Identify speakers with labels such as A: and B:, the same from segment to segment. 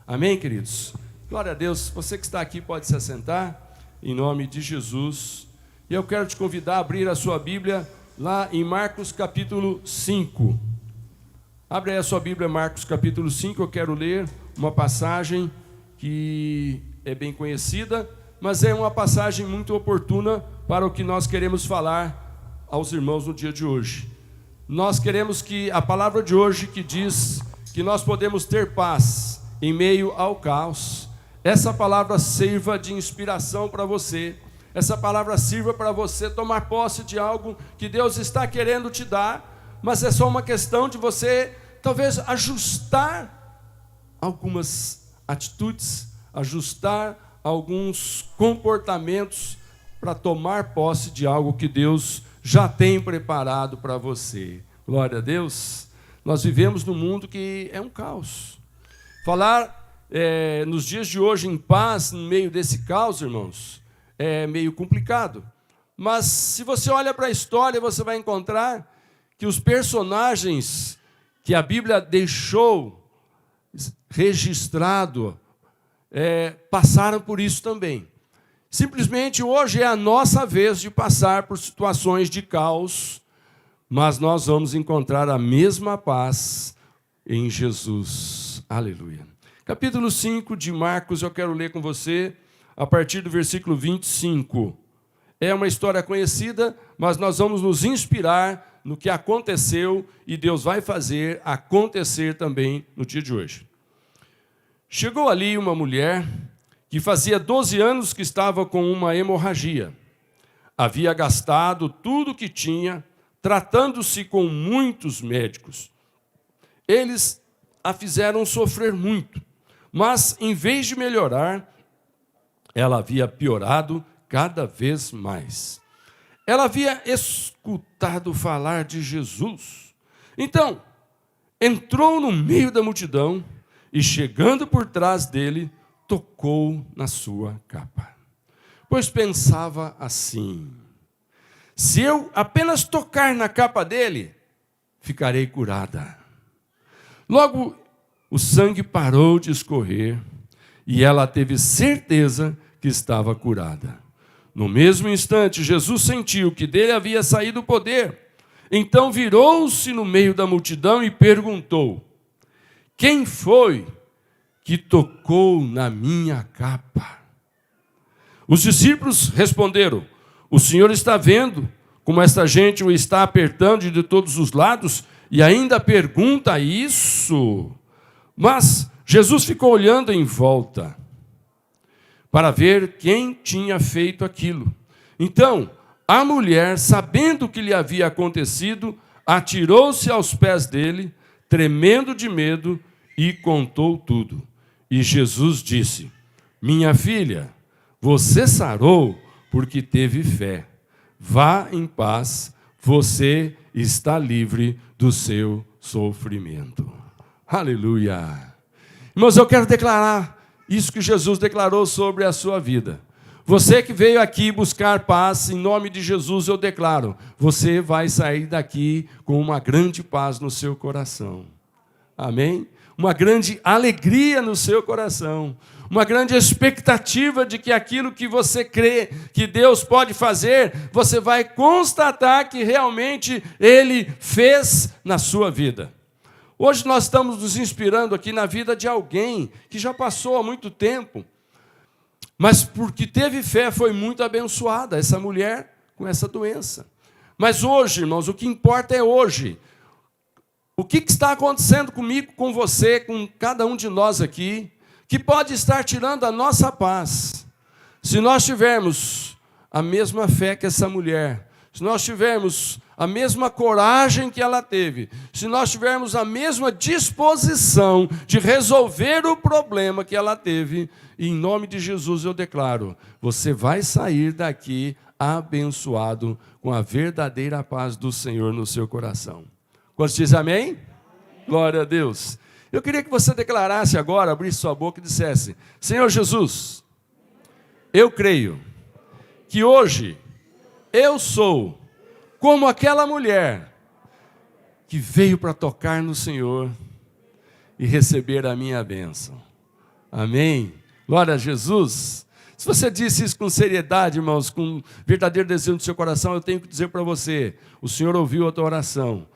A: Amém, queridos? Glória a Deus. Você que está aqui pode se assentar, em nome de Jesus. E eu quero te convidar a abrir a sua Bíblia lá em Marcos capítulo 5. Abre aí a sua Bíblia, Marcos capítulo 5. Eu quero ler uma passagem que é bem conhecida, mas é uma passagem muito oportuna para o que nós queremos falar aos irmãos no dia de hoje. Nós queremos que a palavra de hoje, que diz que nós podemos ter paz em meio ao caos, essa palavra sirva de inspiração para você. Essa palavra sirva para você tomar posse de algo que Deus está querendo te dar, mas é só uma questão de você talvez ajustar algumas atitudes, ajustar alguns comportamentos para tomar posse de algo que Deus já tem preparado para você. Glória a Deus. Nós vivemos num mundo que é um caos. Falar nos dias de hoje em paz, no meio desse caos, irmãos, é meio complicado. Mas se você olha para a história, você vai encontrar que os personagens que a Bíblia deixou registrado passaram por isso também. Simplesmente hoje é a nossa vez de passar por situações de caos, mas nós vamos encontrar a mesma paz em Jesus. Aleluia. Capítulo 5 de Marcos, eu quero ler com você a partir do versículo 25. É uma história conhecida, mas nós vamos nos inspirar no que aconteceu e Deus vai fazer acontecer também no dia de hoje. Chegou ali uma mulher que fazia 12 anos que estava com uma hemorragia. Havia gastado tudo o que tinha, tratando-se com muitos médicos. Eles a fizeram sofrer muito, mas em vez de melhorar, ela havia piorado cada vez mais. Ela havia escutado falar de Jesus. Então, entrou no meio da multidão e, chegando por trás dele, tocou na sua capa. Pois pensava assim: se eu apenas tocar na capa dele, ficarei curada. Logo, o sangue parou de escorrer e ela teve certeza que estava curada. No mesmo instante, Jesus sentiu que dele havia saído o poder. Então virou-se no meio da multidão e perguntou: quem foi que tocou na minha capa? Os discípulos responderam: o Senhor está vendo como esta gente o está apertando de todos os lados e ainda pergunta isso? Mas Jesus ficou olhando em volta para ver quem tinha feito aquilo. Então, a mulher, sabendo o que lhe havia acontecido, atirou-se aos pés dele, tremendo de medo, e contou tudo. E Jesus disse: minha filha, você sarou porque teve fé. Vá em paz, você está livre do seu sofrimento. Aleluia. Irmãos, eu quero declarar isso que Jesus declarou sobre a sua vida. Você que veio aqui buscar paz, em nome de Jesus eu declaro: você vai sair daqui com uma grande paz no seu coração. Amém? Uma grande alegria no seu coração. Uma grande expectativa de que aquilo que você crê que Deus pode fazer, você vai constatar que realmente Ele fez na sua vida. Hoje nós estamos nos inspirando aqui na vida de alguém que já passou há muito tempo, mas porque teve fé foi muito abençoada, essa mulher com essa doença. Mas hoje, irmãos, o que importa é hoje. O que está acontecendo comigo, com você, com cada um de nós aqui, que pode estar tirando a nossa paz? Se nós tivermos a mesma fé que essa mulher, se nós tivermos a mesma coragem que ela teve, se nós tivermos a mesma disposição de resolver o problema que ela teve, em nome de Jesus eu declaro: você vai sair daqui abençoado com a verdadeira paz do Senhor no seu coração. Quantos dizem amém? Amém? Glória a Deus. Eu queria que você declarasse agora, abrisse sua boca e dissesse: Senhor Jesus, eu creio que hoje eu sou como aquela mulher que veio para tocar no Senhor e receber a minha bênção. Amém? Glória a Jesus. Se você disse isso com seriedade, irmãos, com verdadeiro desejo no seu coração, eu tenho que dizer para você, o Senhor ouviu a tua oração.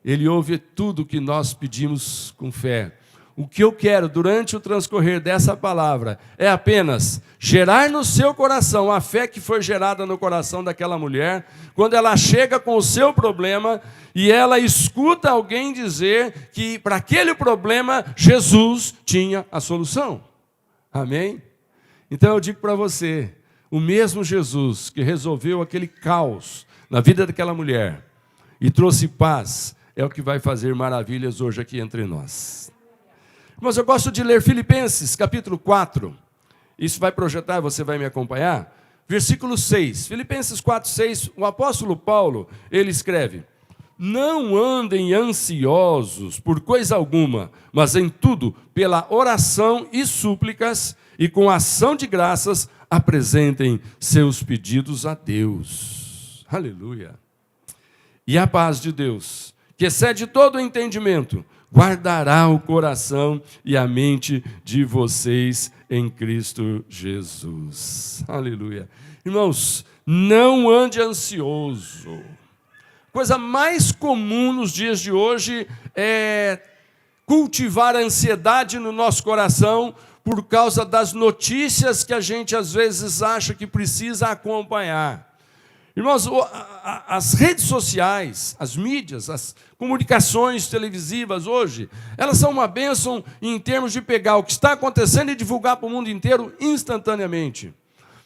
A: Ele ouve tudo o que nós pedimos com fé. O que eu quero durante o transcorrer dessa palavra é apenas gerar no seu coração a fé que foi gerada no coração daquela mulher, quando ela chega com o seu problema e ela escuta alguém dizer que para aquele problema Jesus tinha a solução. Amém? Então eu digo para você, o mesmo Jesus que resolveu aquele caos na vida daquela mulher e trouxe paz, é o que vai fazer maravilhas hoje aqui entre nós. Mas eu gosto de ler Filipenses, capítulo 4. Isso vai projetar, você vai me acompanhar. Versículo 6. Filipenses 4, 6. O apóstolo Paulo, ele escreve: não andem ansiosos por coisa alguma, mas em tudo, pela oração e súplicas, e com ação de graças, apresentem seus pedidos a Deus. Aleluia. E a paz de Deus, que excede todo o entendimento, guardará o coração e a mente de vocês em Cristo Jesus. Aleluia. Irmãos, não ande ansioso. Coisa mais comum nos dias de hoje é cultivar a ansiedade no nosso coração por causa das notícias que a gente às vezes acha que precisa acompanhar. Irmãos, as redes sociais, as mídias, as comunicações televisivas hoje, elas são uma bênção em termos de pegar o que está acontecendo e divulgar para o mundo inteiro instantaneamente.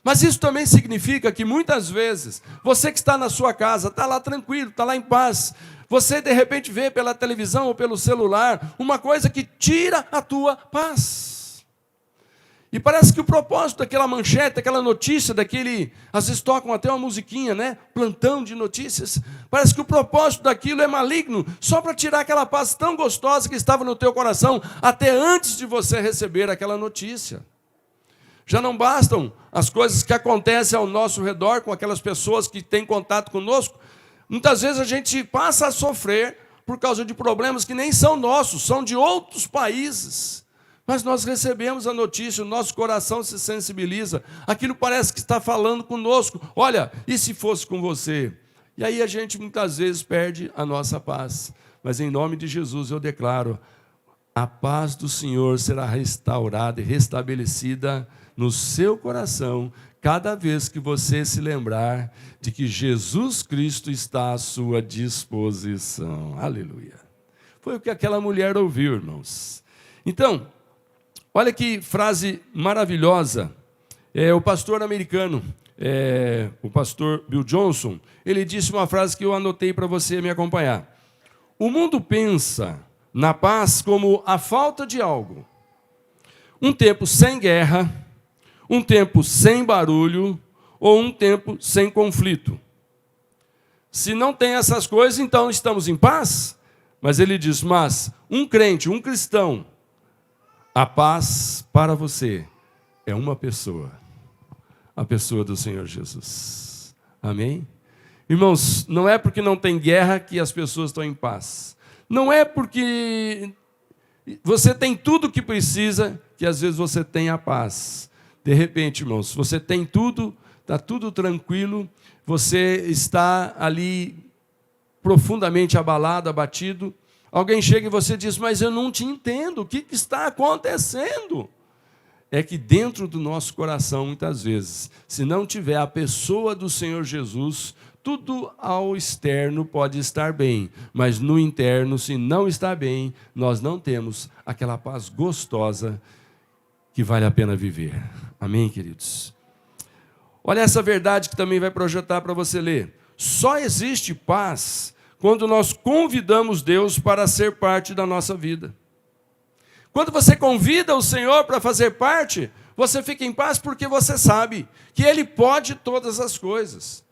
A: Mas isso também significa que muitas vezes, você que está na sua casa, está lá tranquilo, está lá em paz, você de repente vê pela televisão ou pelo celular uma coisa que tira a tua paz. E parece que o propósito daquela manchete, daquela notícia, às vezes tocam até uma musiquinha, né? Plantão de notícias. Parece que o propósito daquilo é maligno, só para tirar aquela paz tão gostosa que estava no teu coração, até antes de você receber aquela notícia. Já não bastam as coisas que acontecem ao nosso redor, com aquelas pessoas que têm contato conosco. Muitas vezes a gente passa a sofrer por causa de problemas que nem são nossos, são de outros países. Mas nós recebemos a notícia, o nosso coração se sensibiliza, aquilo parece que está falando conosco. Olha, e se fosse com você? E aí a gente muitas vezes perde a nossa paz. Mas em nome de Jesus eu declaro, a paz do Senhor será restaurada e restabelecida no seu coração, cada vez que você se lembrar de que Jesus Cristo está à sua disposição. Aleluia. Foi o que aquela mulher ouviu, irmãos. Então, olha que frase maravilhosa. O pastor americano, o pastor Bill Johnson, ele disse uma frase que eu anotei para você me acompanhar. O mundo pensa na paz como a falta de algo. Um tempo sem guerra, um tempo sem barulho, ou um tempo sem conflito. Se não tem essas coisas, então estamos em paz? Mas ele diz, mas um crente, um cristão, a paz para você é uma pessoa, a pessoa do Senhor Jesus. Amém? Irmãos, não é porque não tem guerra que as pessoas estão em paz. Não é porque você tem tudo o que precisa que às vezes você tem a paz. De repente, irmãos, você tem tudo, está tudo tranquilo, você está ali profundamente abalado, abatido. Alguém chega e você diz, mas eu não te entendo, o que está acontecendo? É que dentro do nosso coração, muitas vezes, se não tiver a pessoa do Senhor Jesus, tudo ao externo pode estar bem, mas no interno, se não está bem, nós não temos aquela paz gostosa que vale a pena viver. Amém, queridos? Olha essa verdade que também vai projetar para você ler. Só existe paz quando nós convidamos Deus para ser parte da nossa vida. Quando você convida o Senhor para fazer parte, você fica em paz porque você sabe que Ele pode todas as coisas.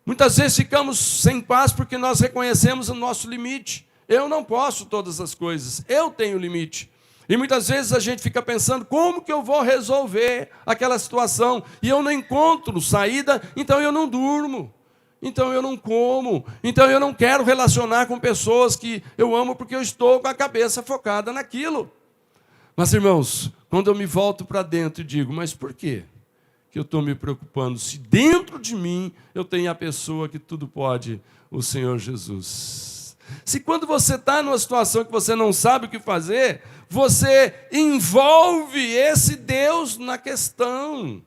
A: Muitas vezes ficamos sem paz porque nós reconhecemos o nosso limite. Eu não posso todas as coisas, eu tenho limite. E muitas vezes a gente fica pensando, como que eu vou resolver aquela situação? E eu não encontro saída, então eu não durmo. Então eu não como, então eu não quero relacionar com pessoas que eu amo porque eu estou com a cabeça focada naquilo. Mas, irmãos, quando eu me volto para dentro e digo, mas por quê que eu estou me preocupando se dentro de mim eu tenho a pessoa que tudo pode, o Senhor Jesus? Se quando você está numa situação que você não sabe o que fazer, você envolve esse Deus na questão.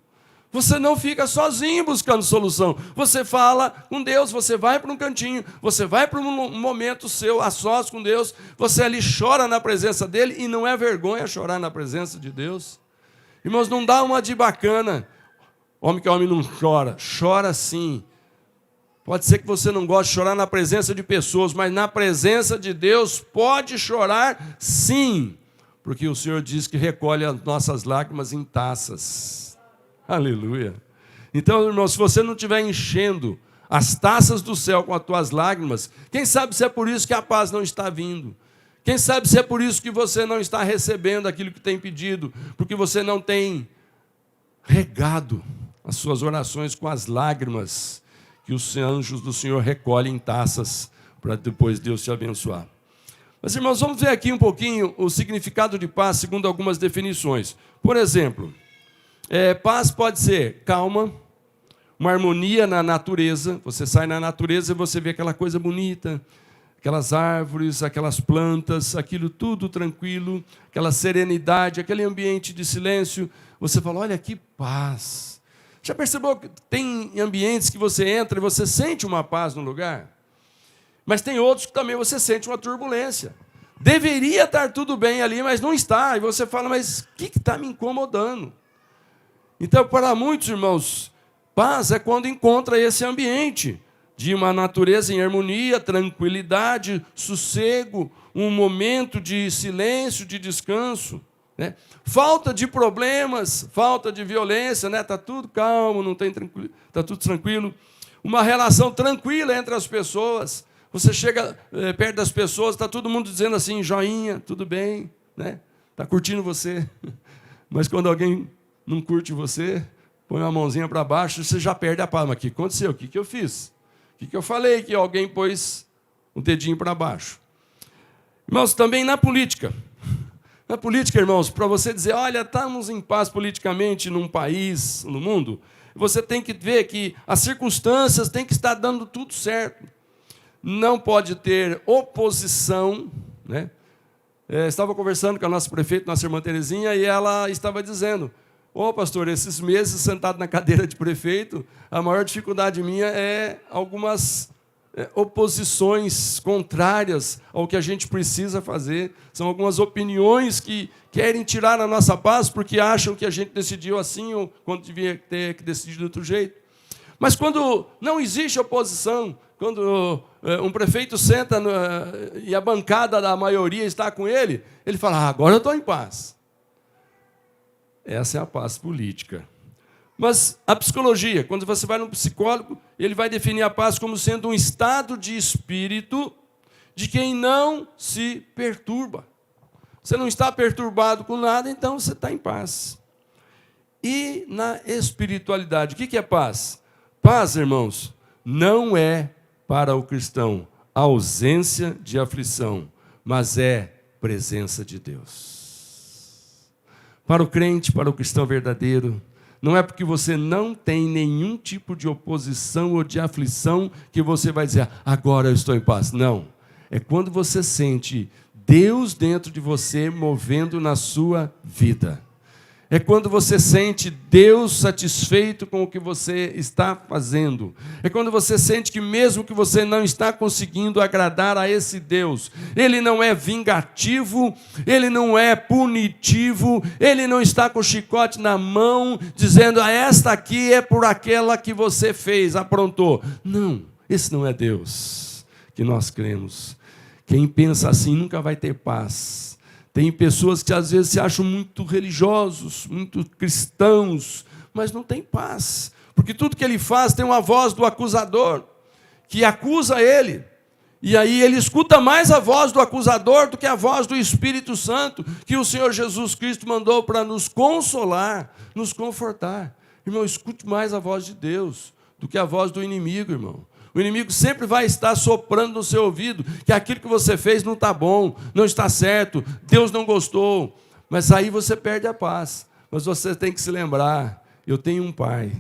A: Você não fica sozinho buscando solução. Você fala com Deus, você vai para um cantinho, você vai para um momento seu, a sós com Deus, você ali chora na presença dEle, e não é vergonha chorar na presença de Deus. Irmãos, não dá uma de bacana. Homem que homem não chora, chora sim. Pode ser que você não goste de chorar na presença de pessoas, mas na presença de Deus pode chorar sim, porque o Senhor diz que recolhe as nossas lágrimas em taças. Aleluia. Então, irmão, se você não estiver enchendo as taças do céu com as tuas lágrimas, quem sabe se é por isso que a paz não está vindo? Quem sabe se é por isso que você não está recebendo aquilo que tem pedido? Porque você não tem regado as suas orações com as lágrimas que os anjos do Senhor recolhem em taças para depois Deus te abençoar. Mas, irmãos, vamos ver aqui um pouquinho o significado de paz segundo algumas definições. Por exemplo, paz pode ser calma, uma harmonia na natureza. Você sai na natureza e você vê aquela coisa bonita, aquelas árvores, aquelas plantas, aquilo tudo tranquilo, aquela serenidade, aquele ambiente de silêncio. Você fala, olha que paz. Já percebeu que tem ambientes que você entra e você sente uma paz no lugar? Mas tem outros que também você sente uma turbulência. Deveria estar tudo bem ali, mas não está. E você fala, mas o que está me incomodando? Então, para muitos irmãos, paz é quando encontra esse ambiente de uma natureza em harmonia, tranquilidade, sossego, um momento de silêncio, de descanso. Né? Falta de problemas, falta de violência, né? Está tudo calmo, não tem está tudo tranquilo. Uma relação tranquila entre as pessoas. Você chega perto das pessoas, está todo mundo dizendo assim, joinha, tudo bem, né? Está curtindo você. Mas quando alguém não curte você, põe uma mãozinha para baixo, você já perde a palma. O que aconteceu? O que eu fiz? O que eu falei que alguém pôs um dedinho para baixo? Irmãos, também na política. Na política, irmãos, para você dizer, olha, estamos em paz politicamente num país, no mundo, você tem que ver que as circunstâncias têm que estar dando tudo certo. Não pode ter oposição, né? Estava conversando com a nossa prefeita, nossa irmã Terezinha, e ela estava dizendo, pastor, esses meses sentado na cadeira de prefeito, a maior dificuldade minha é algumas oposições contrárias ao que a gente precisa fazer. São algumas opiniões que querem tirar a nossa paz porque acham que a gente decidiu assim ou quando devia ter que decidir de outro jeito. Mas quando não existe oposição, quando um prefeito senta e a bancada da maioria está com ele, ele fala, agora eu estou em paz. Essa é a paz política. Mas a psicologia, quando você vai num psicólogo, ele vai definir a paz como sendo um estado de espírito de quem não se perturba. Você não está perturbado com nada, então você está em paz. E na espiritualidade, o que é paz? Paz, irmãos, não é para o cristão ausência de aflição, mas é presença de Deus. Para o crente, para o cristão verdadeiro, não é porque você não tem nenhum tipo de oposição ou de aflição que você vai dizer, agora eu estou em paz. Não. É quando você sente Deus dentro de você movendo na sua vida. É quando você sente Deus satisfeito com o que você está fazendo. É quando você sente que mesmo que você não está conseguindo agradar a esse Deus, Ele não é vingativo, Ele não é punitivo, Ele não está com o chicote na mão, dizendo, esta aqui é por aquela que você fez, aprontou. Não, esse não é Deus que nós cremos. Quem pensa assim nunca vai ter paz. Tem pessoas que às vezes se acham muito religiosos, muito cristãos, mas não tem paz. Porque tudo que ele faz tem uma voz do acusador, que acusa ele. E aí ele escuta mais a voz do acusador do que a voz do Espírito Santo, que o Senhor Jesus Cristo mandou para nos consolar, nos confortar. Irmão, escute mais a voz de Deus do que a voz do inimigo, irmão. O inimigo sempre vai estar soprando no seu ouvido que aquilo que você fez não está bom, não está certo, Deus não gostou. Mas aí você perde a paz. Mas você tem que se lembrar, eu tenho um Pai,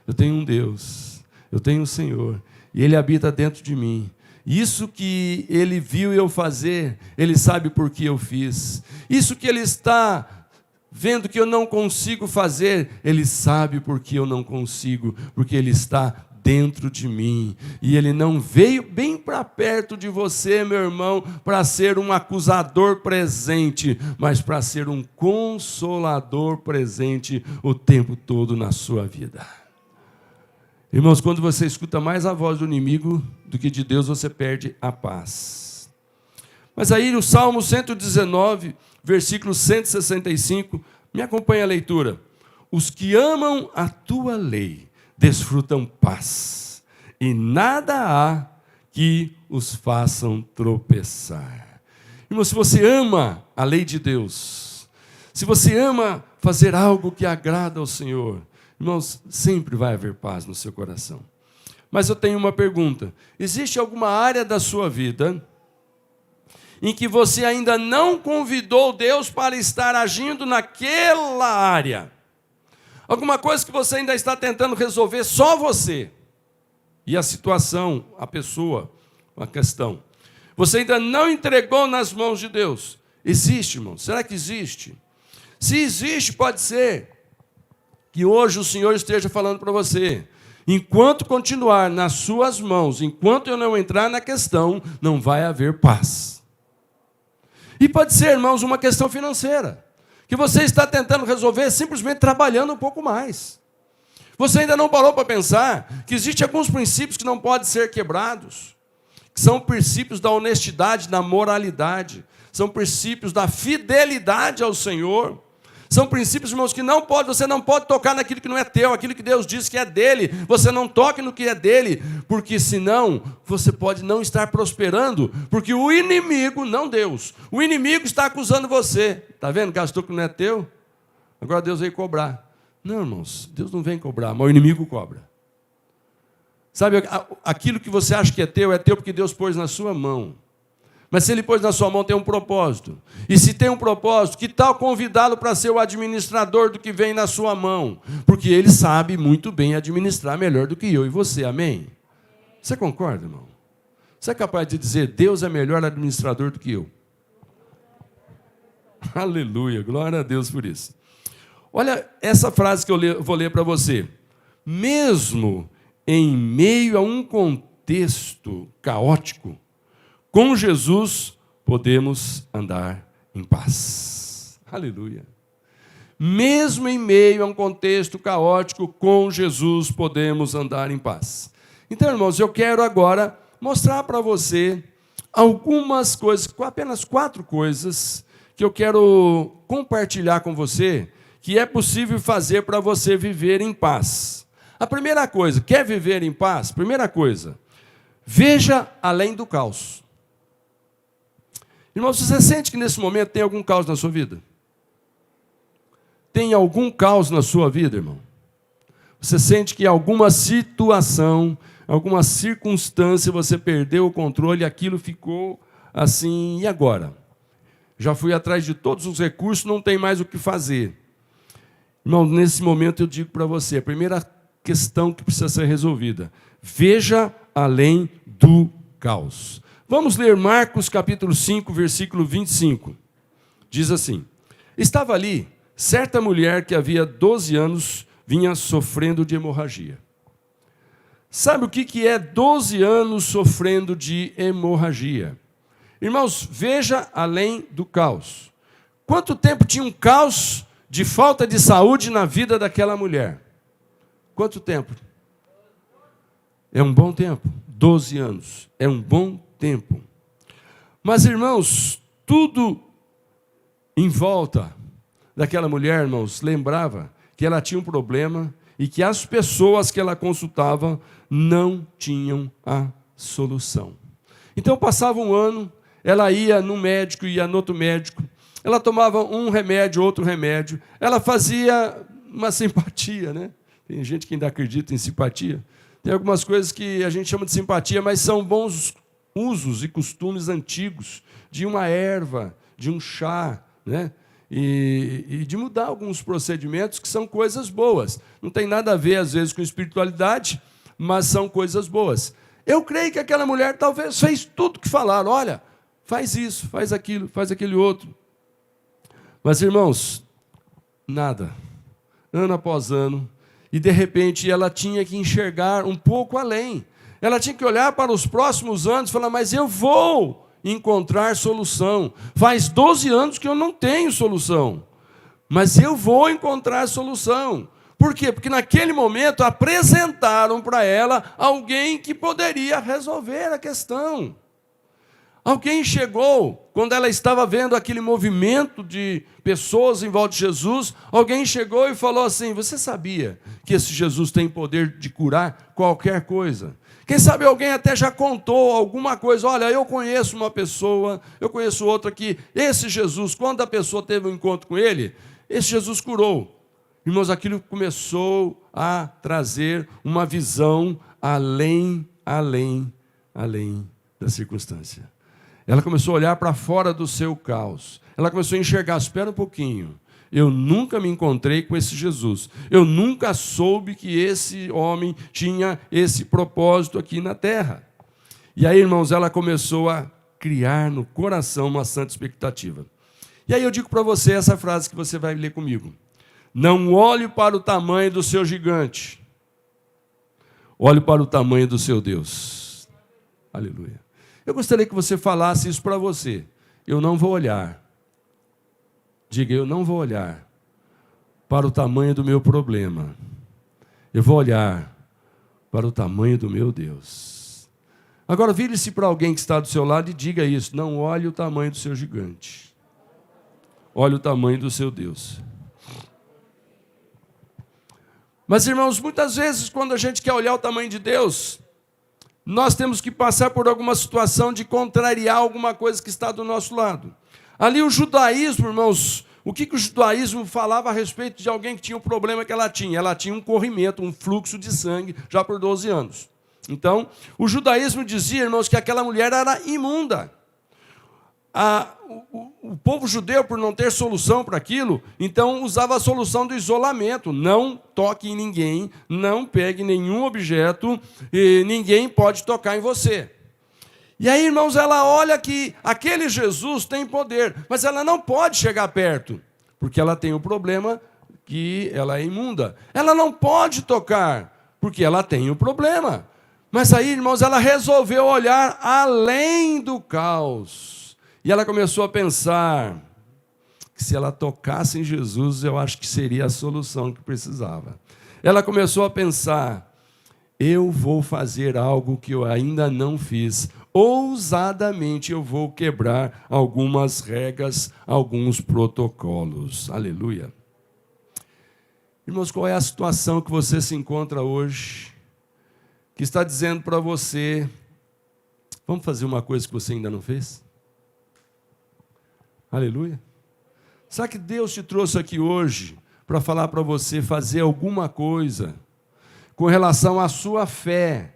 A: eu tenho um Deus, eu tenho um Senhor, e Ele habita dentro de mim. Isso que Ele viu eu fazer, Ele sabe por que eu fiz. Isso que Ele está vendo que eu não consigo fazer, Ele sabe por que eu não consigo, porque Ele está dentro de mim. E Ele não veio bem para perto de você, meu irmão, para ser um acusador presente, mas para ser um consolador presente o tempo todo na sua vida. Irmãos, quando você escuta mais a voz do inimigo do que de Deus, você perde a paz. Mas aí o Salmo 119, versículo 165, me acompanha a leitura. Os que amam a tua lei desfrutam paz, e nada há que os façam tropeçar. Irmão, se você ama a lei de Deus, se você ama fazer algo que agrada ao Senhor, irmãos, sempre vai haver paz no seu coração. Mas eu tenho uma pergunta: existe alguma área da sua vida em que você ainda não convidou Deus para estar agindo naquela área? Alguma coisa que você ainda está tentando resolver só você. E a situação, a pessoa, a questão, você ainda não entregou nas mãos de Deus. Existe, irmão? Será que existe? Se existe, pode ser que hoje o Senhor esteja falando para você: enquanto continuar nas suas mãos, enquanto eu não entrar na questão, não vai haver paz. E pode ser, irmãos, uma questão financeira, que você está tentando resolver simplesmente trabalhando um pouco mais. Você ainda não parou para pensar que existem alguns princípios que não podem ser quebrados, que são princípios da honestidade, da moralidade, são princípios da fidelidade ao Senhor. São princípios, irmãos, que você não pode tocar naquilo que não é teu, aquilo que Deus diz que é dele. Você não toque no que é dele, porque senão você pode não estar prosperando, porque o inimigo, não Deus, o inimigo está acusando você. Está vendo? Gastou que não é teu, agora Deus veio cobrar. Não, irmãos, Deus não vem cobrar, mas o inimigo cobra. Sabe, aquilo que você acha que é teu porque Deus pôs na sua mão. Mas se Ele pôs na sua mão, tem um propósito. E se tem um propósito, que tal convidá-lo para ser o administrador do que vem na sua mão? Porque Ele sabe muito bem administrar melhor do que eu e você, amém? Você concorda, irmão? Você é capaz de dizer, Deus é melhor administrador do que eu? Aleluia, glória a Deus por isso. Olha essa frase que eu vou ler para você. Mesmo em meio a um contexto caótico, com Jesus podemos andar em paz. Aleluia. Mesmo em meio a um contexto caótico, com Jesus podemos andar em paz. Então, irmãos, eu quero agora mostrar para você algumas coisas, apenas 4 coisas, que eu quero compartilhar com você, que é possível fazer para você viver em paz. A primeira coisa, quer viver em paz? Primeira coisa, veja além do caos. Irmão, você sente que nesse momento tem algum caos na sua vida? Tem algum caos na sua vida, irmão? Você sente que alguma situação, alguma circunstância, você perdeu o controle e aquilo ficou assim, e agora? Já fui atrás de todos os recursos, não tem mais o que fazer. Irmão, nesse momento eu digo para você, a primeira questão que precisa ser resolvida: veja além do caos. Vamos ler Marcos capítulo 5, versículo 25. Diz assim: estava ali certa mulher que havia 12 anos vinha sofrendo de hemorragia. Sabe o que é 12 anos sofrendo de hemorragia? Irmãos, veja além do caos. Quanto tempo tinha um caos de falta de saúde na vida daquela mulher? Quanto tempo? É um bom tempo. 12 anos. É um bom tempo. Mas, irmãos, tudo em volta daquela mulher, irmãos, lembrava que ela tinha um problema e que as pessoas que ela consultava não tinham a solução. Então, passava um ano, ela ia num médico, ia no outro médico, ela tomava um remédio, outro remédio, ela fazia uma simpatia, né? Tem gente que ainda acredita em simpatia. Tem algumas coisas que a gente chama de simpatia, mas são bons usos e costumes antigos de uma erva, de um chá, né? e de mudar alguns procedimentos que são coisas boas. Não tem nada a ver, às vezes, com espiritualidade, mas são coisas boas. Eu creio que aquela mulher talvez fez tudo que falaram. Olha, faz isso, faz aquilo, faz aquele outro. Mas, irmãos, nada. Ano após ano. E, de repente, ela tinha que enxergar um pouco além. Ela tinha que olhar para os próximos anos e falar, mas eu vou encontrar solução. Faz 12 anos que eu não tenho solução. Mas eu vou encontrar solução. Por quê? Porque naquele momento apresentaram para ela alguém que poderia resolver a questão. Alguém chegou, quando ela estava vendo aquele movimento de pessoas em volta de Jesus, alguém chegou e falou assim, você sabia que esse Jesus tem poder de curar qualquer coisa? Quem sabe alguém até já contou alguma coisa, olha, eu conheço uma pessoa, eu conheço outra que esse Jesus, quando a pessoa teve um encontro com ele, esse Jesus curou. Irmãos, aquilo começou a trazer uma visão além da circunstância. Ela começou a olhar para fora do seu caos. Ela começou a enxergar, espera um pouquinho, eu nunca me encontrei com esse Jesus. Eu nunca soube que esse homem tinha esse propósito aqui na terra. E aí, irmãos, ela começou a criar no coração uma santa expectativa. E aí eu digo para você essa frase que você vai ler comigo. Não olhe para o tamanho do seu gigante. Olhe para o tamanho do seu Deus. Aleluia. Eu gostaria que você falasse isso para você. Eu não vou olhar. Diga, eu não vou olhar para o tamanho do meu problema. Eu vou olhar para o tamanho do meu Deus. Agora, vire-se para alguém que está do seu lado e diga isso. Não olhe o tamanho do seu gigante. Olhe o tamanho do seu Deus. Mas, irmãos, muitas vezes, quando a gente quer olhar o tamanho de Deus, nós temos que passar por alguma situação de contrariar alguma coisa que está do nosso lado. Ali o judaísmo, irmãos, o que o judaísmo falava a respeito de alguém que tinha um problema que ela tinha? Ela tinha um corrimento, um fluxo de sangue, já por 12 anos. Então, o judaísmo dizia, irmãos, que aquela mulher era imunda. O povo judeu, por não ter solução para aquilo, então usava a solução do isolamento. Não toque em ninguém, não pegue nenhum objeto, e ninguém pode tocar em você. E aí, irmãos, ela olha que aquele Jesus tem poder, mas ela não pode chegar perto, porque ela tem o problema que ela é imunda. Ela não pode tocar, porque ela tem o problema. Mas aí, irmãos, ela resolveu olhar além do caos. E ela começou a pensar que se ela tocasse em Jesus, eu acho que seria a solução que precisava. Ela começou a pensar, eu vou fazer algo que eu ainda não fiz. Ousadamente eu vou quebrar algumas regras, alguns protocolos. Aleluia. Irmãos, qual é a situação que você se encontra hoje, que está dizendo para você, vamos fazer uma coisa que você ainda não fez? Aleluia. Será que Deus te trouxe aqui hoje para falar para você fazer alguma coisa com relação à sua fé,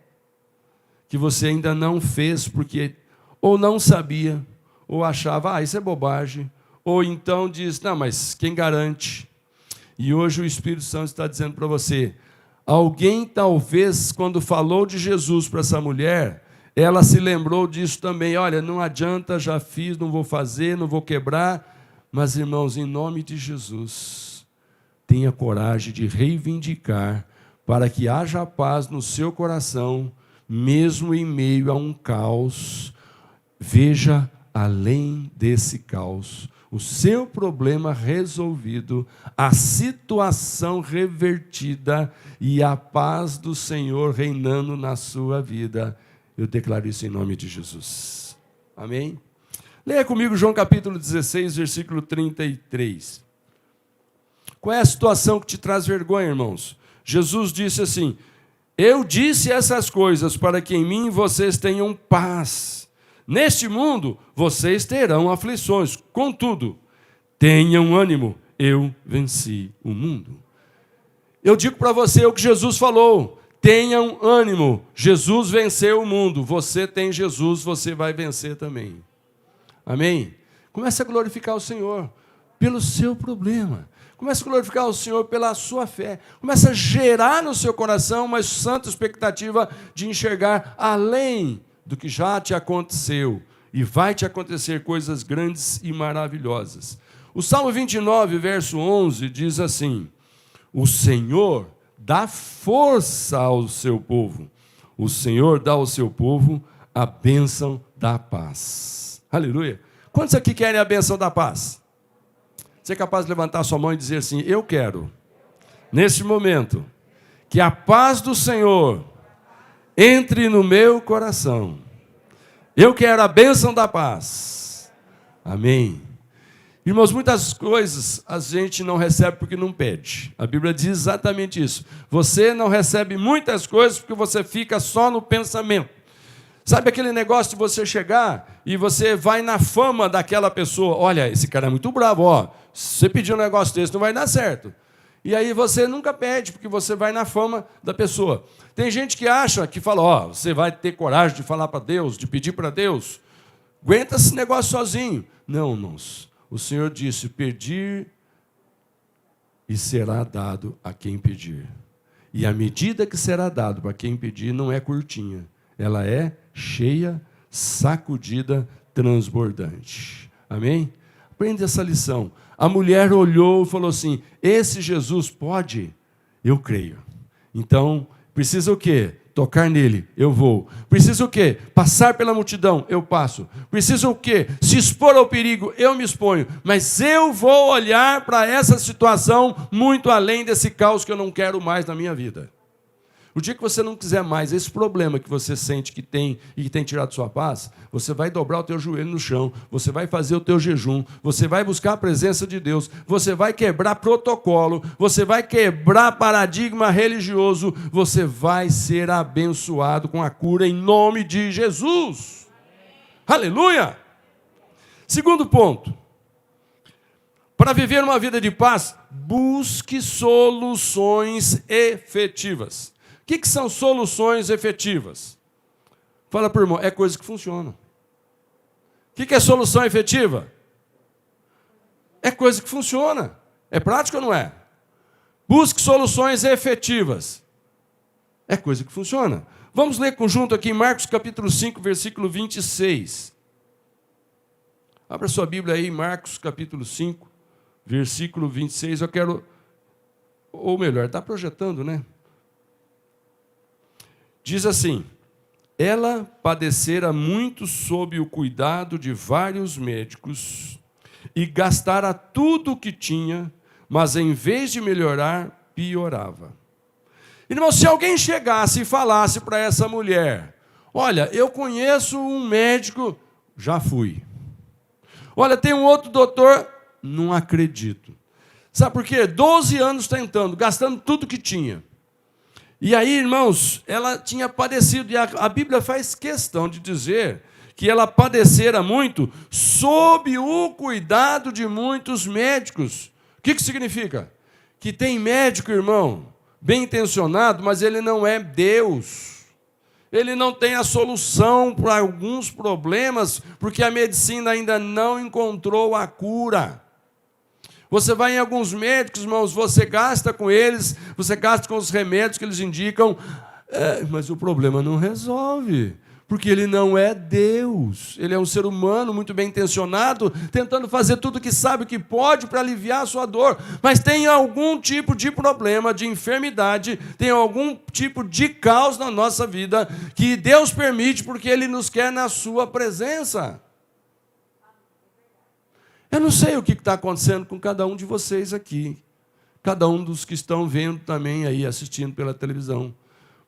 A: que você ainda não fez porque ou não sabia, ou achava, isso é bobagem, ou então diz, não, mas quem garante? E hoje o Espírito Santo está dizendo para você, alguém talvez quando falou de Jesus para essa mulher, ela se lembrou disso também, olha, não adianta, já fiz, não vou fazer, não vou quebrar, mas irmãos, em nome de Jesus, tenha coragem de reivindicar, para que haja paz no seu coração, mesmo em meio a um caos, veja além desse caos, o seu problema resolvido, a situação revertida e a paz do Senhor reinando na sua vida. Eu declaro isso em nome de Jesus. Amém? Leia comigo João capítulo 16, versículo 33. Qual é a situação que te traz vergonha, irmãos? Jesus disse assim, eu disse essas coisas para que em mim vocês tenham paz. Neste mundo vocês terão aflições. Contudo, tenham ânimo, eu venci o mundo. Eu digo para você o que Jesus falou. Tenham ânimo, Jesus venceu o mundo. Você tem Jesus, você vai vencer também. Amém? Comece a glorificar o Senhor. pelo seu problema. Comece a glorificar o Senhor pela sua fé. Comece a gerar no seu coração uma santa expectativa de enxergar além do que já te aconteceu. E vai te acontecer coisas grandes e maravilhosas. O Salmo 29, verso 11, diz assim: o Senhor dá força ao seu povo. O Senhor dá ao seu povo a bênção da paz. Aleluia. Quantos aqui querem a bênção da paz? Você é capaz de levantar sua mão e dizer assim: eu quero, neste momento, que a paz do Senhor entre no meu coração. Eu quero a bênção da paz. Amém. Irmãos, muitas coisas a gente não recebe porque não pede. A Bíblia diz exatamente isso. Você não recebe muitas coisas porque você fica só no pensamento. Sabe aquele negócio de você chegar e você vai na fama daquela pessoa? Olha, esse cara é muito bravo, ó. Se você pedir um negócio desse, não vai dar certo. E aí você nunca pede, porque você vai na fama da pessoa. Tem gente que acha, que fala, ó, você vai ter coragem de falar para Deus, de pedir para Deus. Aguenta esse negócio sozinho. Não, irmãos. O Senhor disse, pedir e será dado a quem pedir. E a medida que será dado para quem pedir não é curtinha. Ela é cheia, sacudida, transbordante. Amém? Aprenda essa lição. A mulher olhou e falou assim, esse Jesus pode? Eu creio. Então, precisa o quê? Tocar nele, eu vou. Precisa o quê? Passar pela multidão, eu passo. Precisa o quê? Se expor ao perigo, eu me exponho. Mas eu vou olhar para essa situação muito além desse caos que eu não quero mais na minha vida. O dia que você não quiser mais esse problema que você sente que tem e que tem tirado sua paz, você vai dobrar o teu joelho no chão, você vai fazer o teu jejum, você vai buscar a presença de Deus, você vai quebrar protocolo, você vai quebrar paradigma religioso, você vai ser abençoado com a cura em nome de Jesus. Aleluia! Segundo ponto. Para viver uma vida de paz, busque soluções efetivas. O que são soluções efetivas? Fala para o irmão, é coisa que funciona. O que é solução efetiva? É coisa que funciona. É prático ou não é? Busque soluções efetivas. É coisa que funciona. Vamos ler conjunto aqui em Marcos capítulo 5, versículo 26. Abra sua Bíblia aí, Marcos capítulo 5, versículo 26. Eu quero, ou melhor, está projetando, né? Diz assim, ela padecera muito sob o cuidado de vários médicos e gastara tudo o que tinha, mas em vez de melhorar, piorava. Irmão, se alguém chegasse e falasse para essa mulher, olha, eu conheço um médico, já fui. Olha, tem um outro doutor, não acredito. Sabe por quê? 12 anos tentando, gastando tudo que tinha. E aí, irmãos, ela tinha padecido, e a Bíblia faz questão de dizer que ela padecera muito sob o cuidado de muitos médicos. O que significa? Que tem médico, irmão, bem intencionado, mas ele não é Deus. Ele não tem a solução para alguns problemas, porque a medicina ainda não encontrou a cura. Você vai em alguns médicos, irmãos, você gasta com eles, você gasta com os remédios que eles indicam, mas o problema não resolve, porque ele não é Deus. Ele é um ser humano muito bem intencionado, tentando fazer tudo o que sabe que pode para aliviar a sua dor, mas tem algum tipo de problema, de enfermidade, tem algum tipo de caos na nossa vida, que Deus permite porque Ele nos quer na sua presença. Eu não sei o que está acontecendo com cada um de vocês aqui, cada um dos que estão vendo também aí, assistindo pela televisão.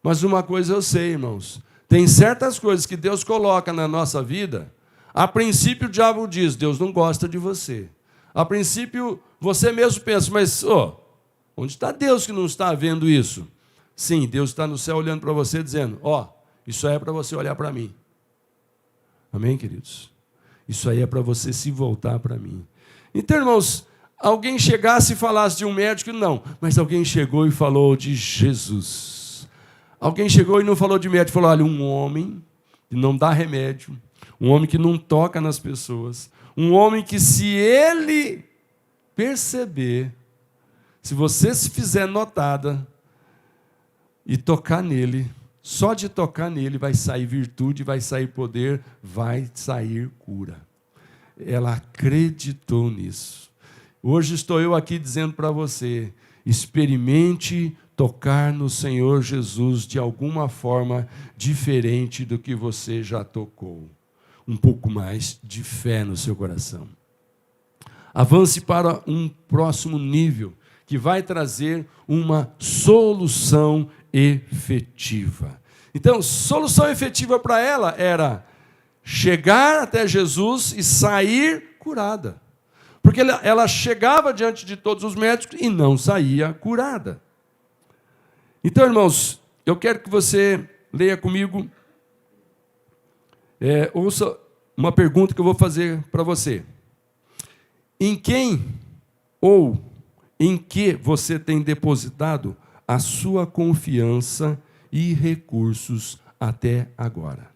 A: Mas uma coisa eu sei, irmãos, tem certas coisas que Deus coloca na nossa vida, a princípio o diabo diz, Deus não gosta de você. A princípio você mesmo pensa, mas onde está Deus que não está vendo isso? Sim, Deus está no céu olhando para você dizendo, isso aí é para você olhar para mim. Amém, queridos? Isso aí é para você se voltar para mim. Então, irmãos, alguém chegasse e falasse de um médico, não. Mas alguém chegou e falou de Jesus. Alguém chegou e não falou de médico, falou, olha, um homem que não dá remédio, um homem que não toca nas pessoas, um homem que se ele perceber, se você se fizer notada e tocar nele, só de tocar nele vai sair virtude, vai sair poder, vai sair cura. Ela acreditou nisso. Hoje estou eu aqui dizendo para você, experimente tocar no Senhor Jesus de alguma forma diferente do que você já tocou. Um pouco mais de fé no seu coração. Avance para um próximo nível, que vai trazer uma solução efetiva. Então, solução efetiva para ela era chegar até Jesus e sair curada. Porque ela chegava diante de todos os médicos e não saía curada. Então, irmãos, eu quero que você leia comigo, ouça uma pergunta que eu vou fazer para você. Em quem ou em que você tem depositado a sua confiança e recursos até agora?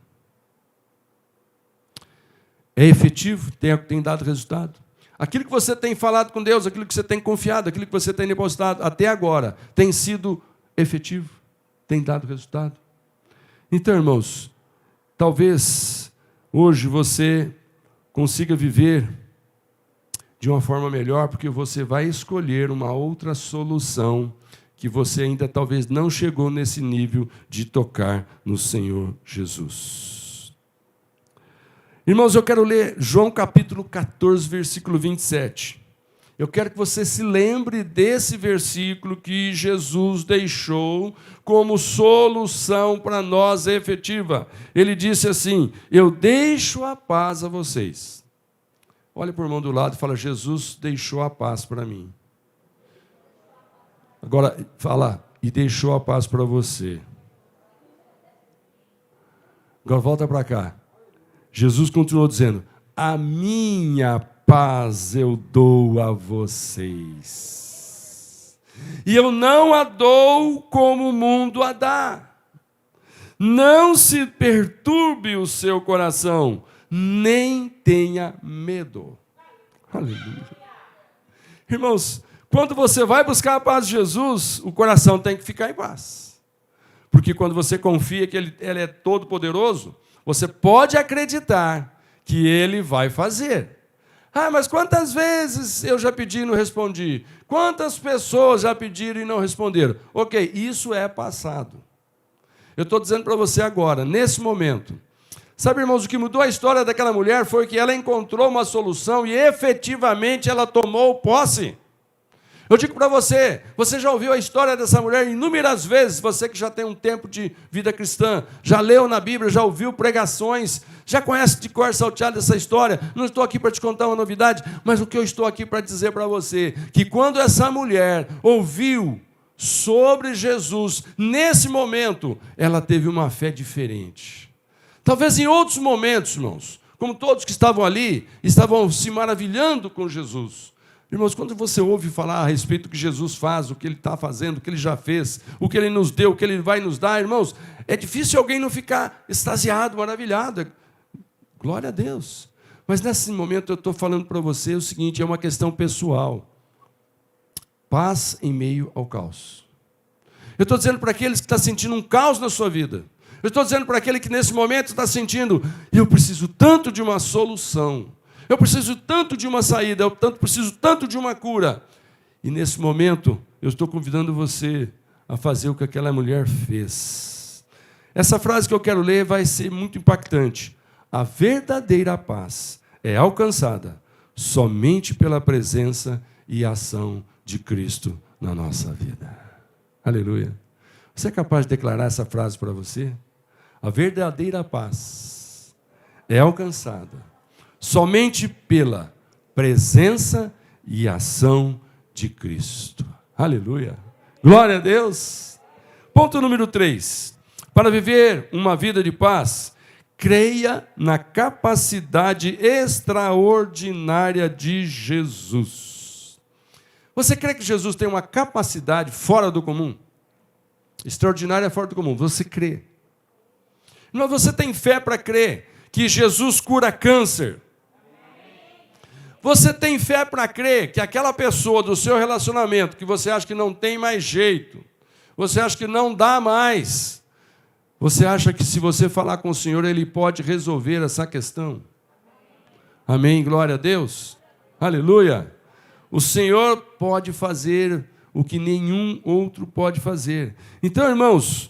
A: É efetivo? Tem dado resultado? Aquilo que você tem falado com Deus, aquilo que você tem confiado, aquilo que você tem depositado até agora, tem sido efetivo? Tem dado resultado? Então, irmãos, talvez hoje você consiga viver de uma forma melhor, porque você vai escolher uma outra solução que você ainda talvez não chegou nesse nível de tocar no Senhor Jesus. Irmãos, eu quero ler João capítulo 14, versículo 27. Eu quero que você se lembre desse versículo que Jesus deixou como solução para nós efetiva. Ele disse assim: eu deixo a paz a vocês. Olha para o irmão do lado e fala: Jesus deixou a paz para mim. Agora, fala: e deixou a paz para você. Agora volta para cá. Jesus continuou dizendo: a minha paz eu dou a vocês. E eu não a dou como o mundo a dá. Não se perturbe o seu coração, nem tenha medo. Aleluia. Irmãos, quando você vai buscar a paz de Jesus, o coração tem que ficar em paz. Porque quando você confia que Ele é todo poderoso, você pode acreditar que Ele vai fazer. Ah, mas quantas vezes eu já pedi e não respondi? Quantas pessoas já pediram e não responderam? Ok, isso é passado. Eu estou dizendo para você agora, nesse momento. Sabe, irmãos, o que mudou a história daquela mulher foi que ela encontrou uma solução e efetivamente ela tomou posse. Eu digo para você, você já ouviu a história dessa mulher inúmeras vezes, você que já tem um tempo de vida cristã, já leu na Bíblia, já ouviu pregações, já conhece de cor salteado essa história. Não estou aqui para te contar uma novidade, mas o que eu estou aqui para dizer para você, que quando essa mulher ouviu sobre Jesus, nesse momento, ela teve uma fé diferente. Talvez em outros momentos, irmãos, como todos que estavam ali, estavam se maravilhando com Jesus. Irmãos, quando você ouve falar a respeito do que Jesus faz, o que Ele está fazendo, o que Ele já fez, o que Ele nos deu, o que Ele vai nos dar, irmãos, é difícil alguém não ficar extasiado, maravilhado. Glória a Deus. Mas nesse momento eu estou falando para você o seguinte, é uma questão pessoal. Paz em meio ao caos. Eu estou dizendo para aqueles que estão sentindo um caos na sua vida. Eu estou dizendo para aquele que nesse momento está sentindo, eu preciso tanto de uma solução. Eu preciso tanto de uma saída, eu preciso tanto de uma cura. E nesse momento, eu estou convidando você a fazer o que aquela mulher fez. Essa frase que eu quero ler vai ser muito impactante. A verdadeira paz é alcançada somente pela presença e ação de Cristo na nossa vida. Aleluia. Você é capaz de declarar essa frase para você? A verdadeira paz é alcançada somente pela presença e ação de Cristo. Aleluia. Glória a Deus. Ponto número 3. Para viver uma vida de paz, creia na capacidade extraordinária de Jesus. Você crê que Jesus tem uma capacidade fora do comum? Extraordinária fora do comum. Você crê. Mas você tem fé para crer que Jesus cura câncer? você tem fé para crer que aquela pessoa do seu relacionamento, que você acha que não tem mais jeito, você acha que não dá mais, você acha que se você falar com o Senhor, Ele pode resolver essa questão? Amém, glória a Deus. Aleluia. O Senhor pode fazer o que nenhum outro pode fazer. Então, irmãos,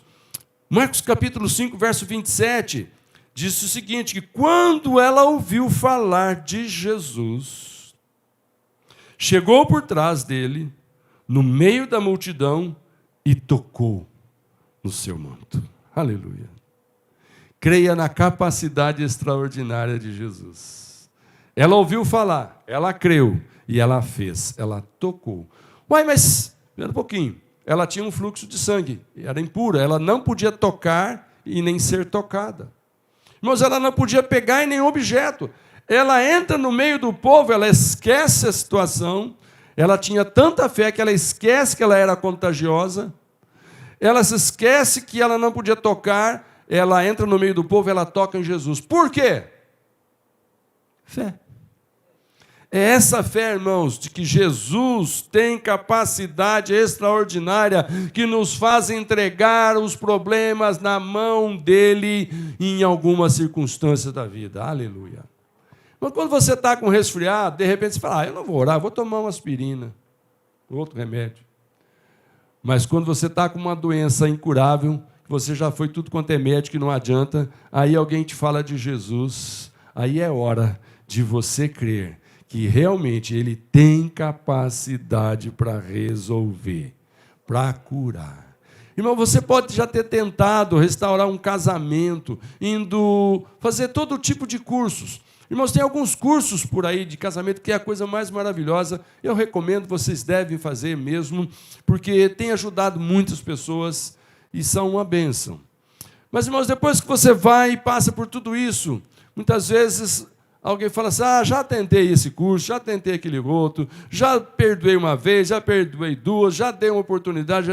A: Marcos capítulo 5, verso 27, diz o seguinte, que quando ela ouviu falar de Jesus, chegou por trás dele, no meio da multidão, e tocou no seu manto. Aleluia. Creia na capacidade extraordinária de Jesus. Ela ouviu falar, ela creu, e ela fez, ela tocou. Uai, mas, espera um pouquinho, ela tinha um fluxo de sangue, era impura, ela não podia tocar e nem ser tocada. Irmãos, ela não podia pegar em nenhum objeto. Ela entra no meio do povo, ela esquece a situação, ela tinha tanta fé que ela esquece que ela era contagiosa, ela se esquece que ela não podia tocar, ela entra no meio do povo, ela toca em Jesus. Por quê? Fé. É essa fé, irmãos, de que Jesus tem capacidade extraordinária que nos faz entregar os problemas na mão dele em alguma circunstância da vida. Aleluia. Mas quando você está com resfriado, de repente você fala, eu não vou orar, vou tomar uma aspirina, outro remédio. Mas quando você está com uma doença incurável, você já foi tudo quanto é médico e não adianta, aí alguém te fala de Jesus, aí é hora de você crer que realmente Ele tem capacidade para resolver, para curar. Irmão, você pode já ter tentado restaurar um casamento, indo fazer todo tipo de cursos. Irmãos, tem alguns cursos por aí de casamento que é a coisa mais maravilhosa. Eu recomendo, vocês devem fazer mesmo, porque tem ajudado muitas pessoas e são uma bênção. Mas, irmãos, depois que você vai e passa por tudo isso, muitas vezes alguém fala assim, já tentei esse curso, já tentei aquele outro, já perdoei uma vez, já perdoei duas, já dei uma oportunidade,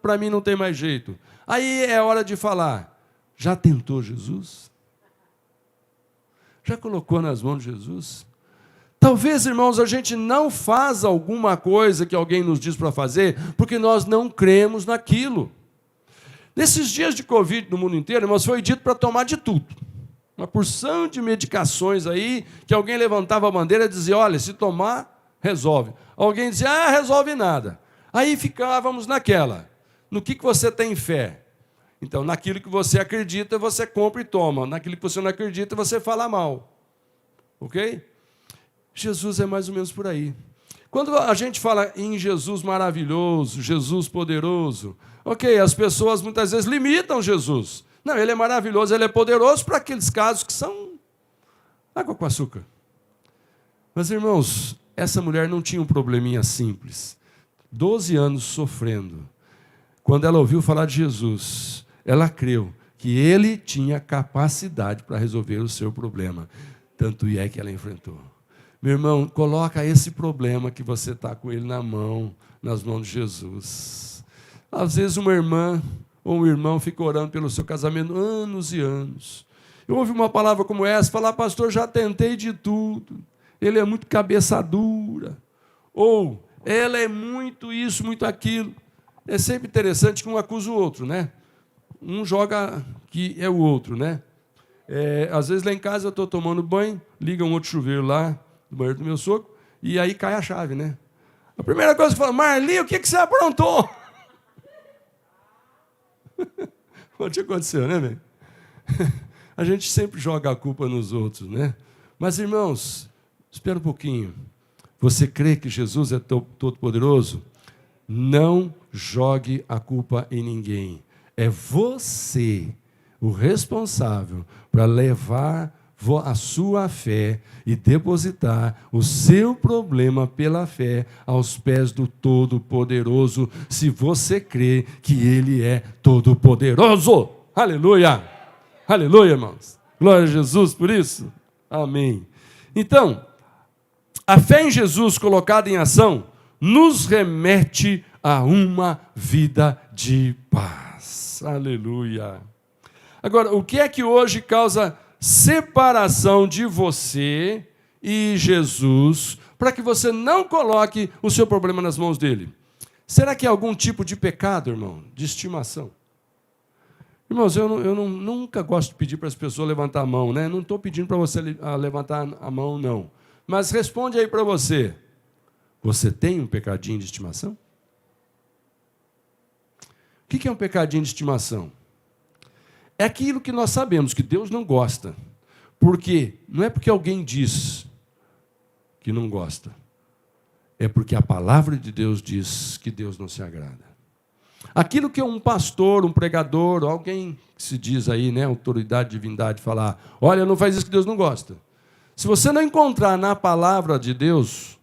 A: para mim não tem mais jeito. Aí é hora de falar, já tentou Jesus? Já colocou nas mãos de Jesus? Talvez, irmãos, a gente não faz alguma coisa que alguém nos diz para fazer, porque nós não cremos naquilo. Nesses dias de Covid no mundo inteiro, irmãos, foi dito para tomar de tudo. Uma porção de medicações aí, que alguém levantava a bandeira e dizia, olha, se tomar, resolve. Alguém dizia, resolve nada. Aí ficávamos naquela. No que você tem fé? Então, naquilo que você acredita, você compra e toma. Naquilo que você não acredita, você fala mal. Ok? Jesus é mais ou menos por aí. Quando a gente fala em Jesus maravilhoso, Jesus poderoso, ok, as pessoas muitas vezes limitam Jesus. Não, ele é maravilhoso, ele é poderoso para aqueles casos que são água com açúcar. Mas, irmãos, essa mulher não tinha um probleminha simples. 12 anos sofrendo. Quando ela ouviu falar de Jesus, ela creu que ele tinha capacidade para resolver o seu problema. Tanto é que ela enfrentou. Meu irmão, coloca esse problema que você está com ele nas mãos de Jesus. Às vezes uma irmã ou um irmão fica orando pelo seu casamento anos e anos. Eu ouvi uma palavra como essa, falar, pastor, já tentei de tudo. Ele é muito cabeça dura. Ou, ela é muito isso, muito aquilo. É sempre interessante que um acusa o outro, né? Um joga que é o outro, né? Às vezes lá em casa eu estou tomando banho, liga um outro chuveiro lá, no banheiro do meu sogro, e aí cai a chave, né? A primeira coisa que fala, Marli, o que você aprontou? Ontem aconteceu, né, velho? A gente sempre joga a culpa nos outros, né? Mas, irmãos, espera um pouquinho. Você crê que Jesus é todo-poderoso? Não jogue a culpa em ninguém. É você o responsável para levar a sua fé e depositar o seu problema pela fé aos pés do Todo-Poderoso, se você crê que Ele é Todo-Poderoso. Aleluia! Aleluia, irmãos! Glória a Jesus por isso. Amém. Então, a fé em Jesus colocada em ação nos remete a uma vida de paz. Aleluia! Agora, o que é que hoje causa separação de você e Jesus para que você não coloque o seu problema nas mãos dele? Será que é algum tipo de pecado, irmão, de estimação? Irmãos, eu nunca gosto de pedir para as pessoas levantar a mão, né? Não estou pedindo para você levantar a mão, não. Mas responde aí para você. Você tem um pecadinho de estimação? O que é um pecadinho de estimação? É aquilo que nós sabemos que Deus não gosta. Porque não é porque alguém diz que não gosta. É porque a palavra de Deus diz que Deus não se agrada. Aquilo que um pastor, um pregador, alguém que se diz aí, né, autoridade, divindade, falar, olha, não faz isso que Deus não gosta. Se você não encontrar na palavra de Deus,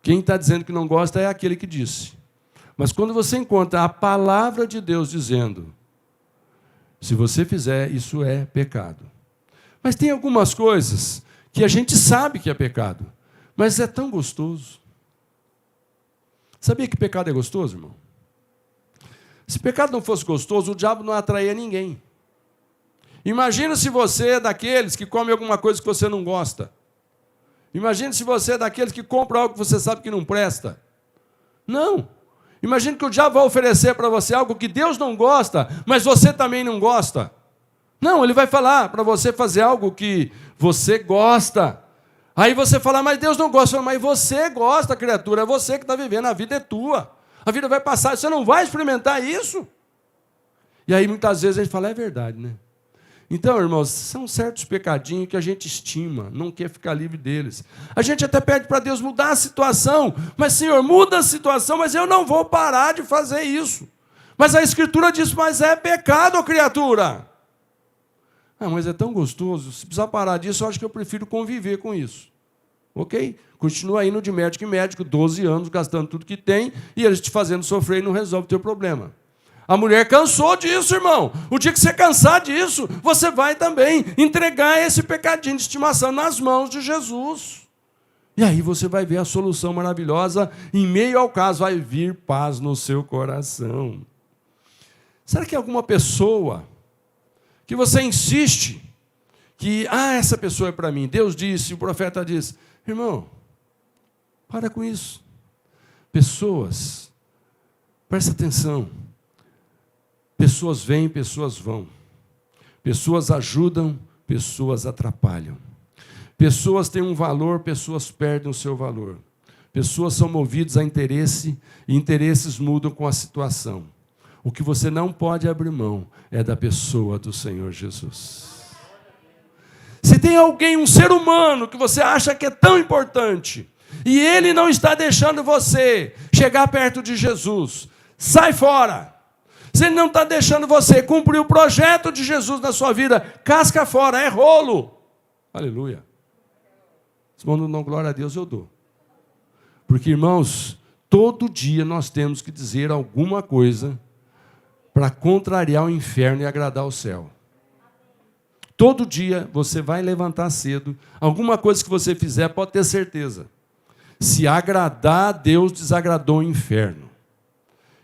A: quem está dizendo que não gosta é aquele que disse. Mas quando você encontra a palavra de Deus dizendo, se você fizer, isso é pecado. Mas tem algumas coisas que a gente sabe que é pecado, mas é tão gostoso. Sabia que pecado é gostoso, irmão? Se pecado não fosse gostoso, o diabo não atraía ninguém. Imagina se você é daqueles que come alguma coisa que você não gosta. Imagina se você é daqueles que compra algo que você sabe que não presta. Não. Imagina que o diabo vai oferecer para você algo que Deus não gosta, mas você também não gosta. Não, ele vai falar para você fazer algo que você gosta. Aí você fala, mas Deus não gosta. Mas você gosta, criatura, é você que está vivendo, a vida é tua. A vida vai passar, você não vai experimentar isso. E aí muitas vezes a gente fala, é verdade, né? Então, irmãos, são certos pecadinhos que a gente estima, não quer ficar livre deles. A gente até pede para Deus mudar a situação, mas, Senhor, muda a situação, mas eu não vou parar de fazer isso. Mas a Escritura diz, mas é pecado, criatura. Ah, mas é tão gostoso, se precisar parar disso, eu acho que eu prefiro conviver com isso. Ok? Continua indo de médico em médico, 12 anos, gastando tudo que tem, e eles te fazendo sofrer e não resolve o teu problema. A mulher cansou disso, irmão. O dia que você cansar disso, você vai também entregar esse pecadinho de estimação nas mãos de Jesus. E aí você vai ver a solução maravilhosa. Em meio ao caso, vai vir paz no seu coração. Será que alguma pessoa que você insiste que, essa pessoa é para mim, Deus disse, o profeta disse, irmão, para com isso. Pessoas, presta atenção. Pessoas vêm, pessoas vão. Pessoas ajudam, pessoas atrapalham. Pessoas têm um valor, pessoas perdem o seu valor. Pessoas são movidas a interesse, e interesses mudam com a situação. O que você não pode abrir mão é da pessoa do Senhor Jesus. Se tem alguém, um ser humano, que você acha que é tão importante, e ele não está deixando você chegar perto de Jesus, sai fora. Se ele não está deixando você cumprir o projeto de Jesus na sua vida, casca fora, é rolo. Aleluia. Se não dão glória a Deus, eu dou. Porque, irmãos, todo dia nós temos que dizer alguma coisa para contrariar o inferno e agradar o céu. Todo dia você vai levantar cedo, alguma coisa que você fizer, pode ter certeza. Se agradar a Deus, desagradou o inferno.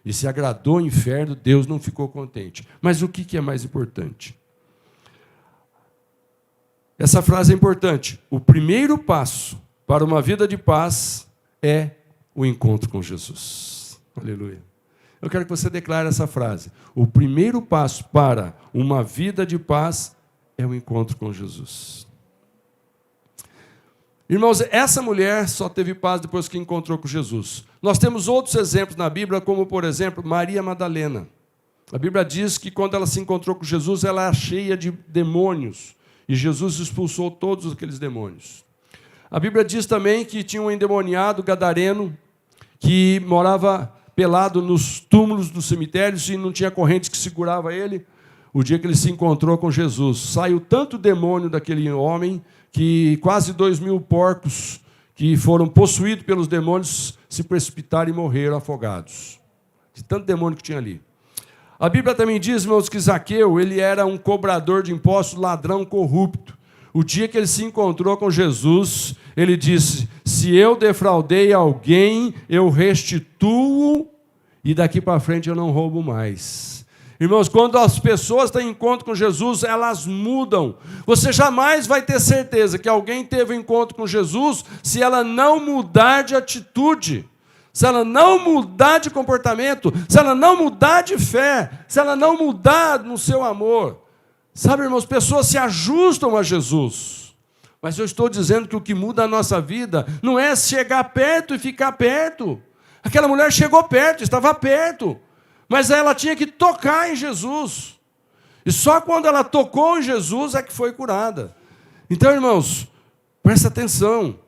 A: E se agradou o inferno, Deus não ficou contente. Mas o que é mais importante? Essa frase é importante. O primeiro passo para uma vida de paz é o encontro com Jesus. Aleluia. Eu quero que você declare essa frase. O primeiro passo para uma vida de paz é o encontro com Jesus. Irmãos, essa mulher só teve paz depois que encontrou com Jesus. Nós temos outros exemplos na Bíblia, como, por exemplo, Maria Madalena. A Bíblia diz que quando ela se encontrou com Jesus, ela era cheia de demônios. E Jesus expulsou todos aqueles demônios. A Bíblia diz também que tinha um endemoniado gadareno que morava pelado nos túmulos dos cemitérios e não tinha correntes que segurava ele. O dia que ele se encontrou com Jesus, saiu tanto demônio daquele homem que quase 2.000 porcos que foram possuídos pelos demônios se precipitaram e morreram afogados. De tanto demônio que tinha ali. A Bíblia também diz, irmãos, que Zaqueu, ele era um cobrador de impostos, ladrão corrupto. O dia que ele se encontrou com Jesus, ele disse, se eu defraudei alguém, eu restituo e daqui para frente eu não roubo mais. Irmãos, quando as pessoas têm encontro com Jesus, elas mudam. Você jamais vai ter certeza que alguém teve um encontro com Jesus se ela não mudar de atitude, se ela não mudar de comportamento, se ela não mudar de fé, se ela não mudar no seu amor. Sabe, irmãos, pessoas se ajustam a Jesus. Mas eu estou dizendo que o que muda a nossa vida não é chegar perto e ficar perto. Aquela mulher chegou perto, estava perto, mas ela tinha que tocar em Jesus. E só quando ela tocou em Jesus é que foi curada. Então, irmãos, presta atenção.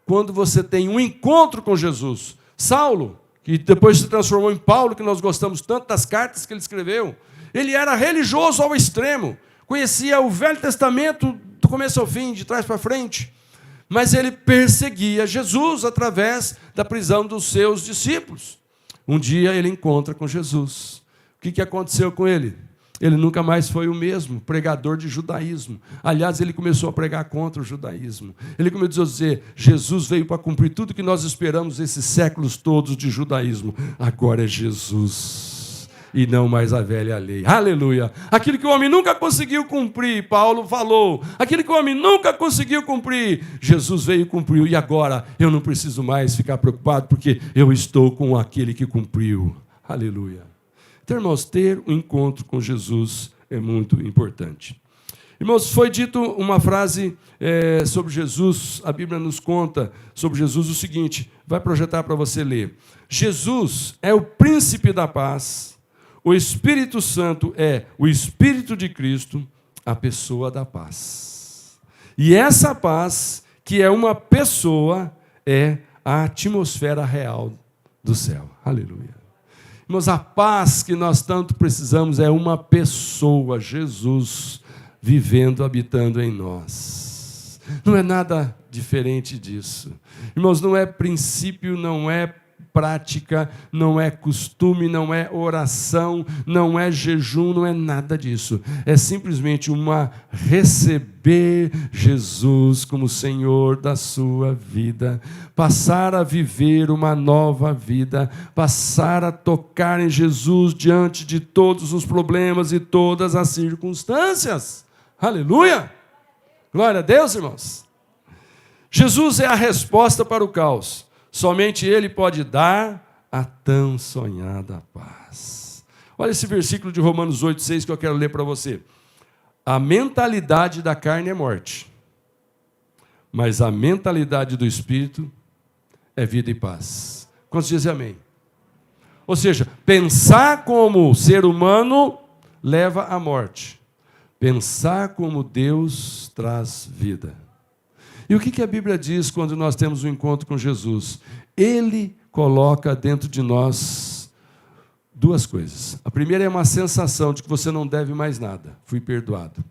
A: Quando você tem um encontro com Jesus, Saulo, que depois se transformou em Paulo, que nós gostamos tanto das cartas que ele escreveu, ele era religioso ao extremo, conhecia o Velho Testamento do começo ao fim, de trás para frente, mas ele perseguia Jesus através da prisão dos seus discípulos. Um dia ele encontra com Jesus. O que aconteceu com ele? Ele nunca mais foi o mesmo pregador de judaísmo. Aliás, ele começou a pregar contra o judaísmo. Ele começou a dizer, Jesus veio para cumprir tudo que nós esperamos esses séculos todos de judaísmo. Agora é Jesus, e não mais a velha lei. Aleluia! Aquilo que o homem nunca conseguiu cumprir, Paulo falou. Aquilo que o homem nunca conseguiu cumprir, Jesus veio e cumpriu. E agora eu não preciso mais ficar preocupado, porque eu estou com aquele que cumpriu. Aleluia! Então, irmãos, ter um encontro com Jesus é muito importante. Irmãos, foi dito uma frase sobre Jesus, a Bíblia nos conta sobre Jesus o seguinte, vai projetar para você ler. Jesus é o príncipe da paz, o Espírito Santo é o Espírito de Cristo, a pessoa da paz. E essa paz, que é uma pessoa, é a atmosfera real do céu. Aleluia. Irmãos, a paz que nós tanto precisamos é uma pessoa, Jesus, vivendo, habitando em nós. Não é nada diferente disso. Irmãos, não é princípio, não é prática, não é costume, não é oração, não é jejum, não é nada disso. É simplesmente uma receber Jesus como Senhor da sua vida, passar a viver uma nova vida, passar a tocar em Jesus diante de todos os problemas e todas as circunstâncias. Aleluia! Glória a Deus, irmãos. Jesus é a resposta para o caos. Somente Ele pode dar a tão sonhada paz. Olha esse versículo de Romanos 8,6 que eu quero ler para você. A mentalidade da carne é morte, mas a mentalidade do Espírito é vida e paz. Quantos dizem amém? Ou seja, pensar como ser humano leva à morte. Pensar como Deus traz vida. E o que a Bíblia diz quando nós temos um encontro com Jesus? Ele coloca dentro de nós duas coisas. A primeira é uma sensação de que você não deve mais nada, fui perdoado.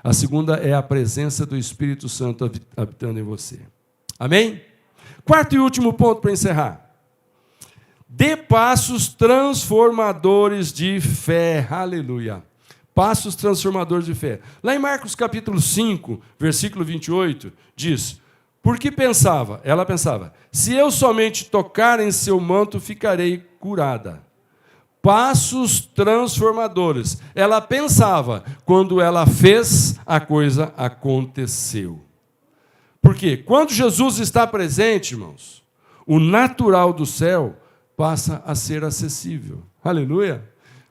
A: A segunda é a presença do Espírito Santo habitando em você. Amém? Quarto e último ponto para encerrar. Dê passos transformadores de fé. Aleluia. Passos transformadores de fé. Lá em Marcos capítulo 5, versículo 28, diz, porque ela pensava, se eu somente tocar em seu manto, ficarei curada. Passos transformadores. Ela pensava, quando ela fez, a coisa aconteceu. Por quê? Quando Jesus está presente, irmãos, o natural do céu passa a ser acessível. Aleluia!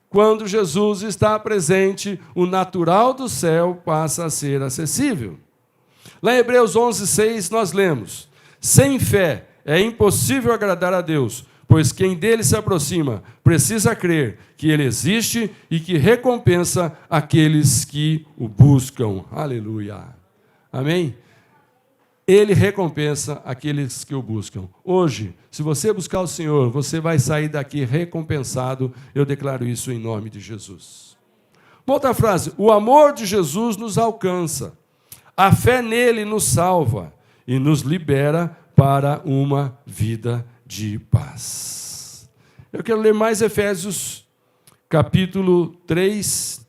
A: Quando Jesus está presente, o natural do céu passa a ser acessível. Lá em Hebreus 11:6 nós lemos, sem fé é impossível agradar a Deus, pois quem dele se aproxima precisa crer que ele existe e que recompensa aqueles que o buscam. Aleluia. Amém? Ele recompensa aqueles que o buscam. Hoje, se você buscar o Senhor, você vai sair daqui recompensado. Eu declaro isso em nome de Jesus. Uma outra frase. O amor de Jesus nos alcança. A fé nele nos salva e nos libera para uma vida de paz. Eu quero ler mais Efésios, capítulo 3,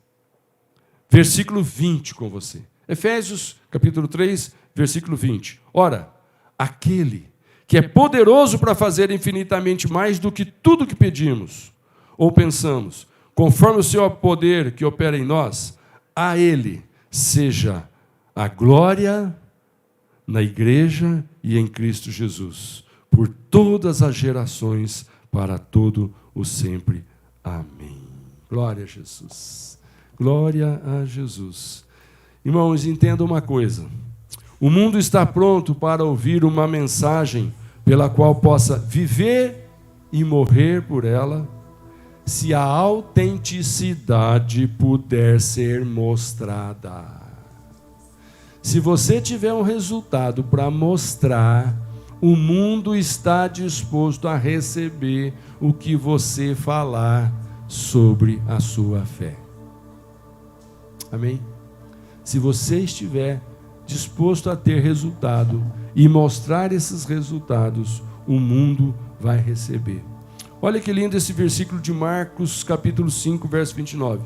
A: versículo 20 com você. Efésios, capítulo 3, versículo 20. Ora, aquele que é poderoso para fazer infinitamente mais do que tudo que pedimos ou pensamos, conforme o seu poder que opera em nós, a Ele seja a glória na igreja e em Cristo Jesus, por todas as gerações, para todo o sempre. Amém. Glória a Jesus. Glória a Jesus. Irmãos, entenda uma coisa. O mundo está pronto para ouvir uma mensagem pela qual possa viver e morrer por ela, se a autenticidade puder ser mostrada. Se você tiver um resultado para mostrar, o mundo está disposto a receber o que você falar sobre a sua fé. Amém? Se você estiver disposto a ter resultado e mostrar esses resultados, o mundo vai receber. Olha que lindo esse versículo de Marcos, capítulo 5, verso 29.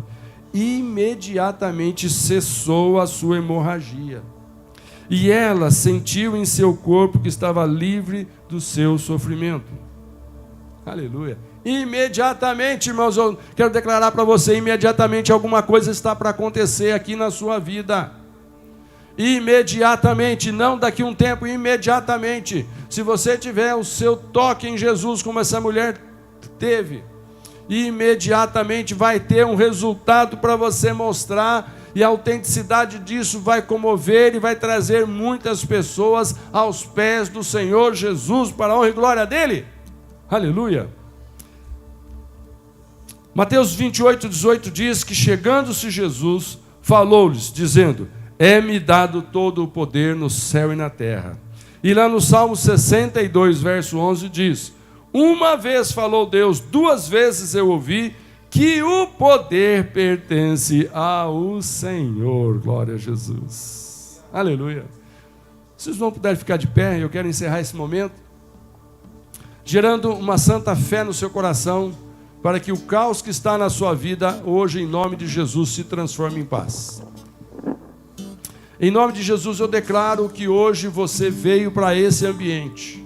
A: Imediatamente cessou a sua hemorragia, e ela sentiu em seu corpo que estava livre do seu sofrimento. Aleluia. Imediatamente, irmãos, eu quero declarar para você, imediatamente alguma coisa está para acontecer aqui na sua vida. Imediatamente, não daqui a um tempo, imediatamente. Se você tiver o seu toque em Jesus, como essa mulher teve, imediatamente vai ter um resultado para você mostrar, e a autenticidade disso vai comover e vai trazer muitas pessoas aos pés do Senhor Jesus, para a honra e glória dele. Aleluia. Mateus 28, 18 diz que, chegando-se Jesus, falou-lhes, dizendo: é-me dado todo o poder no céu e na terra. E lá no Salmo 62, verso 11 diz: uma vez falou Deus, duas vezes eu ouvi, que o poder pertence ao Senhor. Glória a Jesus. Aleluia. Vocês não puderem ficar de pé, eu quero encerrar esse momento gerando uma santa fé no seu coração, para que o caos que está na sua vida hoje, em nome de Jesus, se transforme em paz. Em nome de Jesus, eu declaro que hoje você veio para esse ambiente.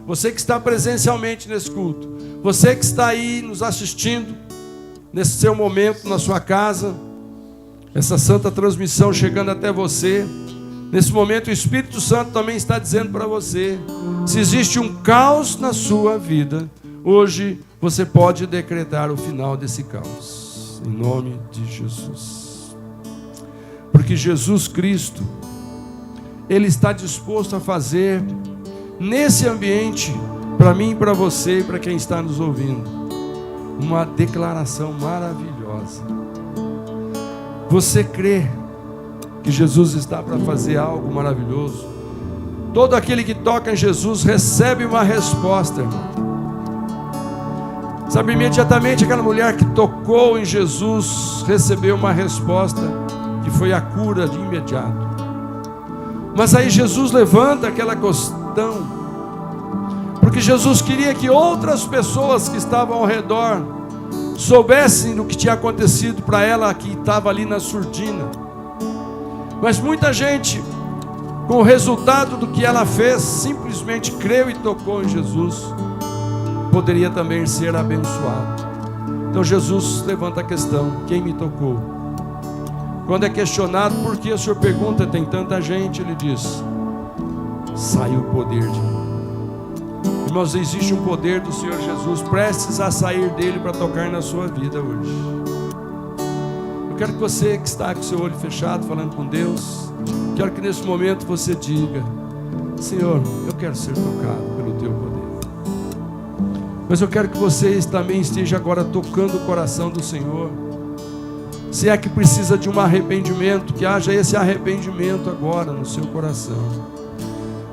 A: Você que está presencialmente nesse culto, você que está aí nos assistindo, nesse seu momento, na sua casa, essa santa transmissão chegando até você, nesse momento o Espírito Santo também está dizendo para você, se existe um caos na sua vida, hoje você pode decretar o final desse caos, em nome de Jesus. Porque Jesus Cristo, Ele está disposto a fazer nesse ambiente, para mim e para você e para quem está nos ouvindo, uma declaração maravilhosa. Você crê que Jesus está para fazer algo maravilhoso? Todo aquele que toca em Jesus recebe uma resposta, irmão. Sabe, imediatamente aquela mulher que tocou em Jesus recebeu uma resposta, que foi a cura de imediato. Mas aí Jesus levanta aquela questão, porque Jesus queria que outras pessoas que estavam ao redor soubessem do que tinha acontecido para ela, que estava ali na surdina. Mas muita gente, com o resultado do que ela fez, simplesmente creu e tocou em Jesus, poderia também ser abençoado. Então Jesus levanta a questão: quem me tocou? Quando é questionado por que o Senhor pergunta, tem tanta gente, ele diz: saiu o poder de mim. Irmãos, existe um poder do Senhor Jesus prestes a sair dele para tocar na sua vida hoje. Eu quero que você que está com o seu olho fechado, falando com Deus, quero que nesse momento você diga: Senhor, eu quero ser tocado pelo teu poder. Mas eu quero que você também esteja agora tocando o coração do Senhor. Se é que precisa de um arrependimento, que haja esse arrependimento agora no seu coração.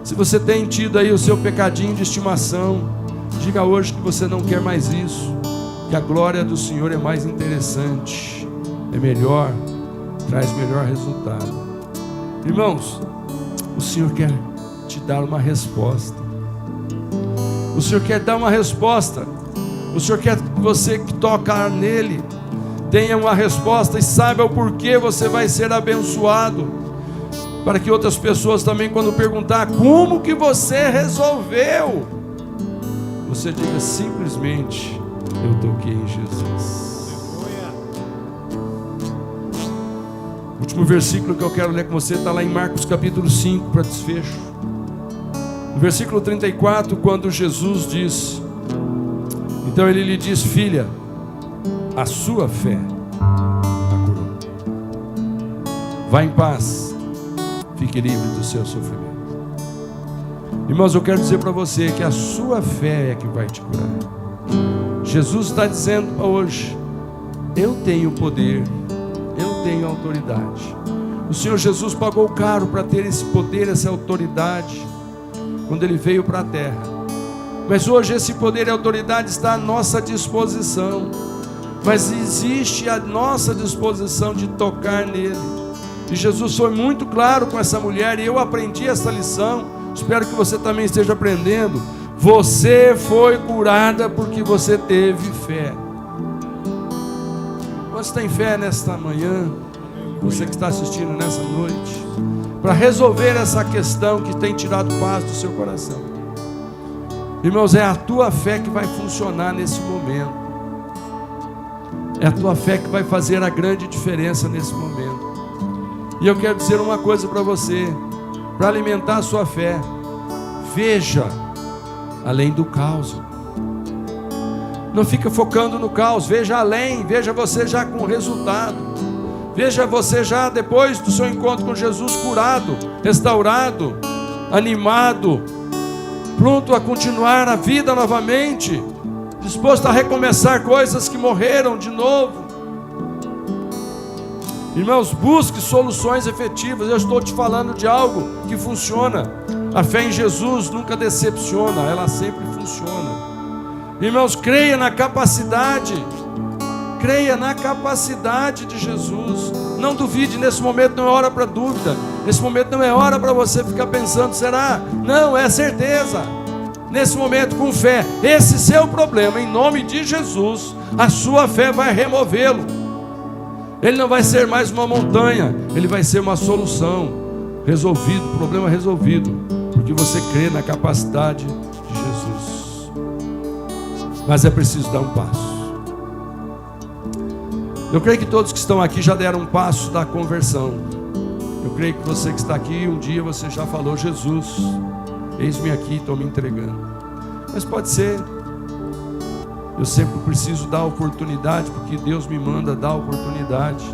A: Se você tem tido aí o seu pecadinho de estimação, diga hoje que você não quer mais isso, que a glória do Senhor é mais interessante, é melhor, traz melhor resultado. Irmãos, o Senhor quer te dar uma resposta. O Senhor quer dar uma resposta. O Senhor quer que você que toca nele tenha uma resposta e saiba o porquê você vai ser abençoado, para que outras pessoas também, quando perguntar como que você resolveu, você diga simplesmente: eu toquei em Jesus. último versículo que eu quero ler com você está lá em Marcos capítulo 5, para desfecho. No versículo 34, quando Jesus diz, então ele lhe diz: filha, a sua fé a curou. Vá em paz, fique livre do seu sofrimento. Irmãos, eu quero dizer para você que a sua fé é que vai te curar. Jesus está dizendo hoje: eu tenho poder, eu tenho autoridade. O Senhor Jesus pagou caro para ter esse poder, essa autoridade, quando Ele veio para a terra. Mas hoje esse poder e autoridade está à nossa disposição. Mas existe a nossa disposição de tocar nele. E Jesus foi muito claro com essa mulher, e eu aprendi essa lição. Espero que você também esteja aprendendo. Você foi curada porque você teve fé. Você tem fé nesta manhã? Você que está assistindo nessa noite, para resolver essa questão que tem tirado paz do seu coração. Irmãos, é a tua fé que vai funcionar nesse momento. É a tua fé que vai fazer a grande diferença nesse momento. E eu quero dizer uma coisa para você, para alimentar a sua fé: veja além do caos. Não fica focando no caos, veja além, veja você já com resultado. Veja você já depois do seu encontro com Jesus curado, restaurado, animado, pronto a continuar a vida novamente, disposto a recomeçar coisas que morreram de novo. Irmãos, busque soluções efetivas. Eu estou te falando de algo que funciona. A fé em Jesus nunca decepciona, ela sempre funciona. Irmãos, creia na capacidade de Jesus. Não duvide. Nesse momento não é hora para dúvida. Nesse momento não é hora para você ficar pensando: será? Não, é certeza. Nesse momento, com fé, esse seu problema, em nome de Jesus, a sua fé vai removê-lo. Ele não vai ser mais uma montanha, ele vai ser uma solução. Resolvido, problema resolvido, porque você crê na capacidade de Jesus. Mas é preciso dar um passo. Eu creio que todos que estão aqui já deram um passo da conversão. Eu creio que você que está aqui, um dia você já falou: Jesus, eis-me aqui, estou me entregando. Mas pode ser, eu sempre preciso dar oportunidade, porque Deus me manda dar oportunidade.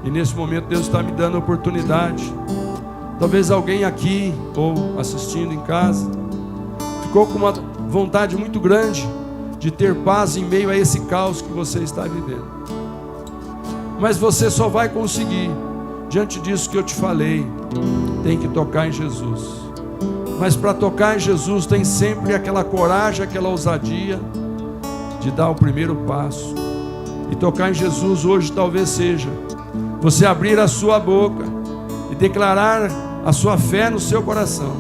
A: E nesse momento Deus está me dando oportunidade. Talvez alguém aqui, ou assistindo em casa, ficou com uma vontade muito grande de ter paz em meio a esse caos que você está vivendo. Mas você só vai conseguir diante disso que eu te falei. Tem que tocar em Jesus. Mas para tocar em Jesus tem sempre aquela coragem, aquela ousadia de dar o primeiro passo. E tocar em Jesus hoje talvez seja você abrir a sua boca e declarar a sua fé no seu coração.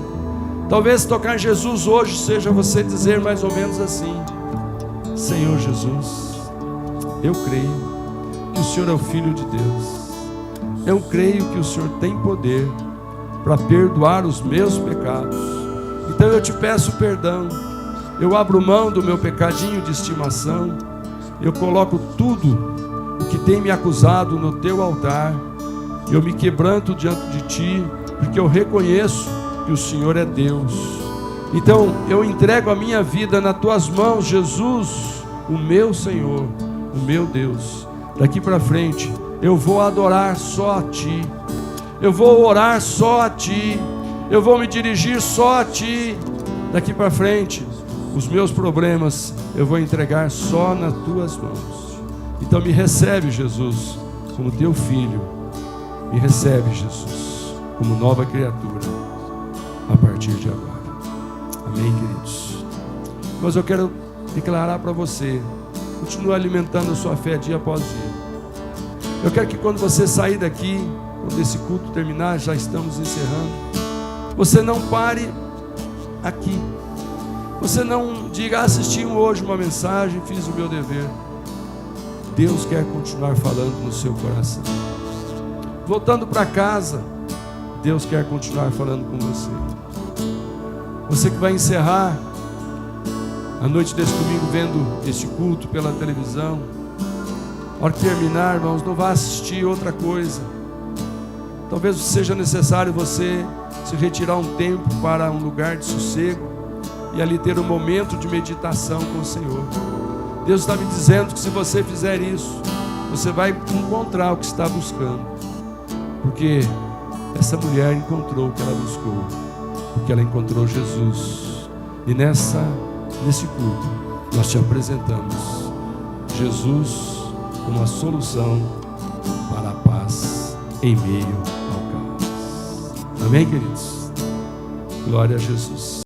A: Talvez tocar em Jesus hoje seja você dizer mais ou menos assim: Senhor Jesus, eu creio que o Senhor é o Filho de Deus. Eu creio que o Senhor tem poder para perdoar os meus pecados. Então eu te peço perdão. Eu abro mão do meu pecadinho de estimação. Eu coloco tudo o que tem me acusado no teu altar. Eu me quebranto diante de ti, porque eu reconheço que o Senhor é Deus. Então eu entrego a minha vida nas tuas mãos, Jesus, o meu Senhor, o meu Deus. Daqui para frente eu vou adorar só a ti. Eu vou orar só a ti. Eu vou me dirigir só a ti. Daqui para frente, os meus problemas eu vou entregar só nas tuas mãos. Então me recebe, Jesus, como teu filho. Me recebe, Jesus, como nova criatura a partir de agora. Amém, queridos? Mas eu quero declarar para você: continue alimentando a sua fé dia após dia. Eu quero que quando você sair daqui, quando esse culto terminar, já estamos encerrando, você não pare aqui. Você não diga: assisti hoje uma mensagem, fiz o meu dever. Deus quer continuar falando no seu coração. Voltando para casa, Deus quer continuar falando com você. Você que vai encerrar a noite desse domingo vendo este culto pela televisão, a hora que terminar, irmãos, não vá assistir outra coisa. Talvez seja necessário você se retirar um tempo para um lugar de sossego e ali ter um momento de meditação com o Senhor. Deus está me dizendo que se você fizer isso, você vai encontrar o que está buscando. Porque essa mulher encontrou o que ela buscou, porque ela encontrou Jesus. E nesse culto nós te apresentamos Jesus como a solução para a paz em meio ao caos. Amém, queridos? Glória a Jesus.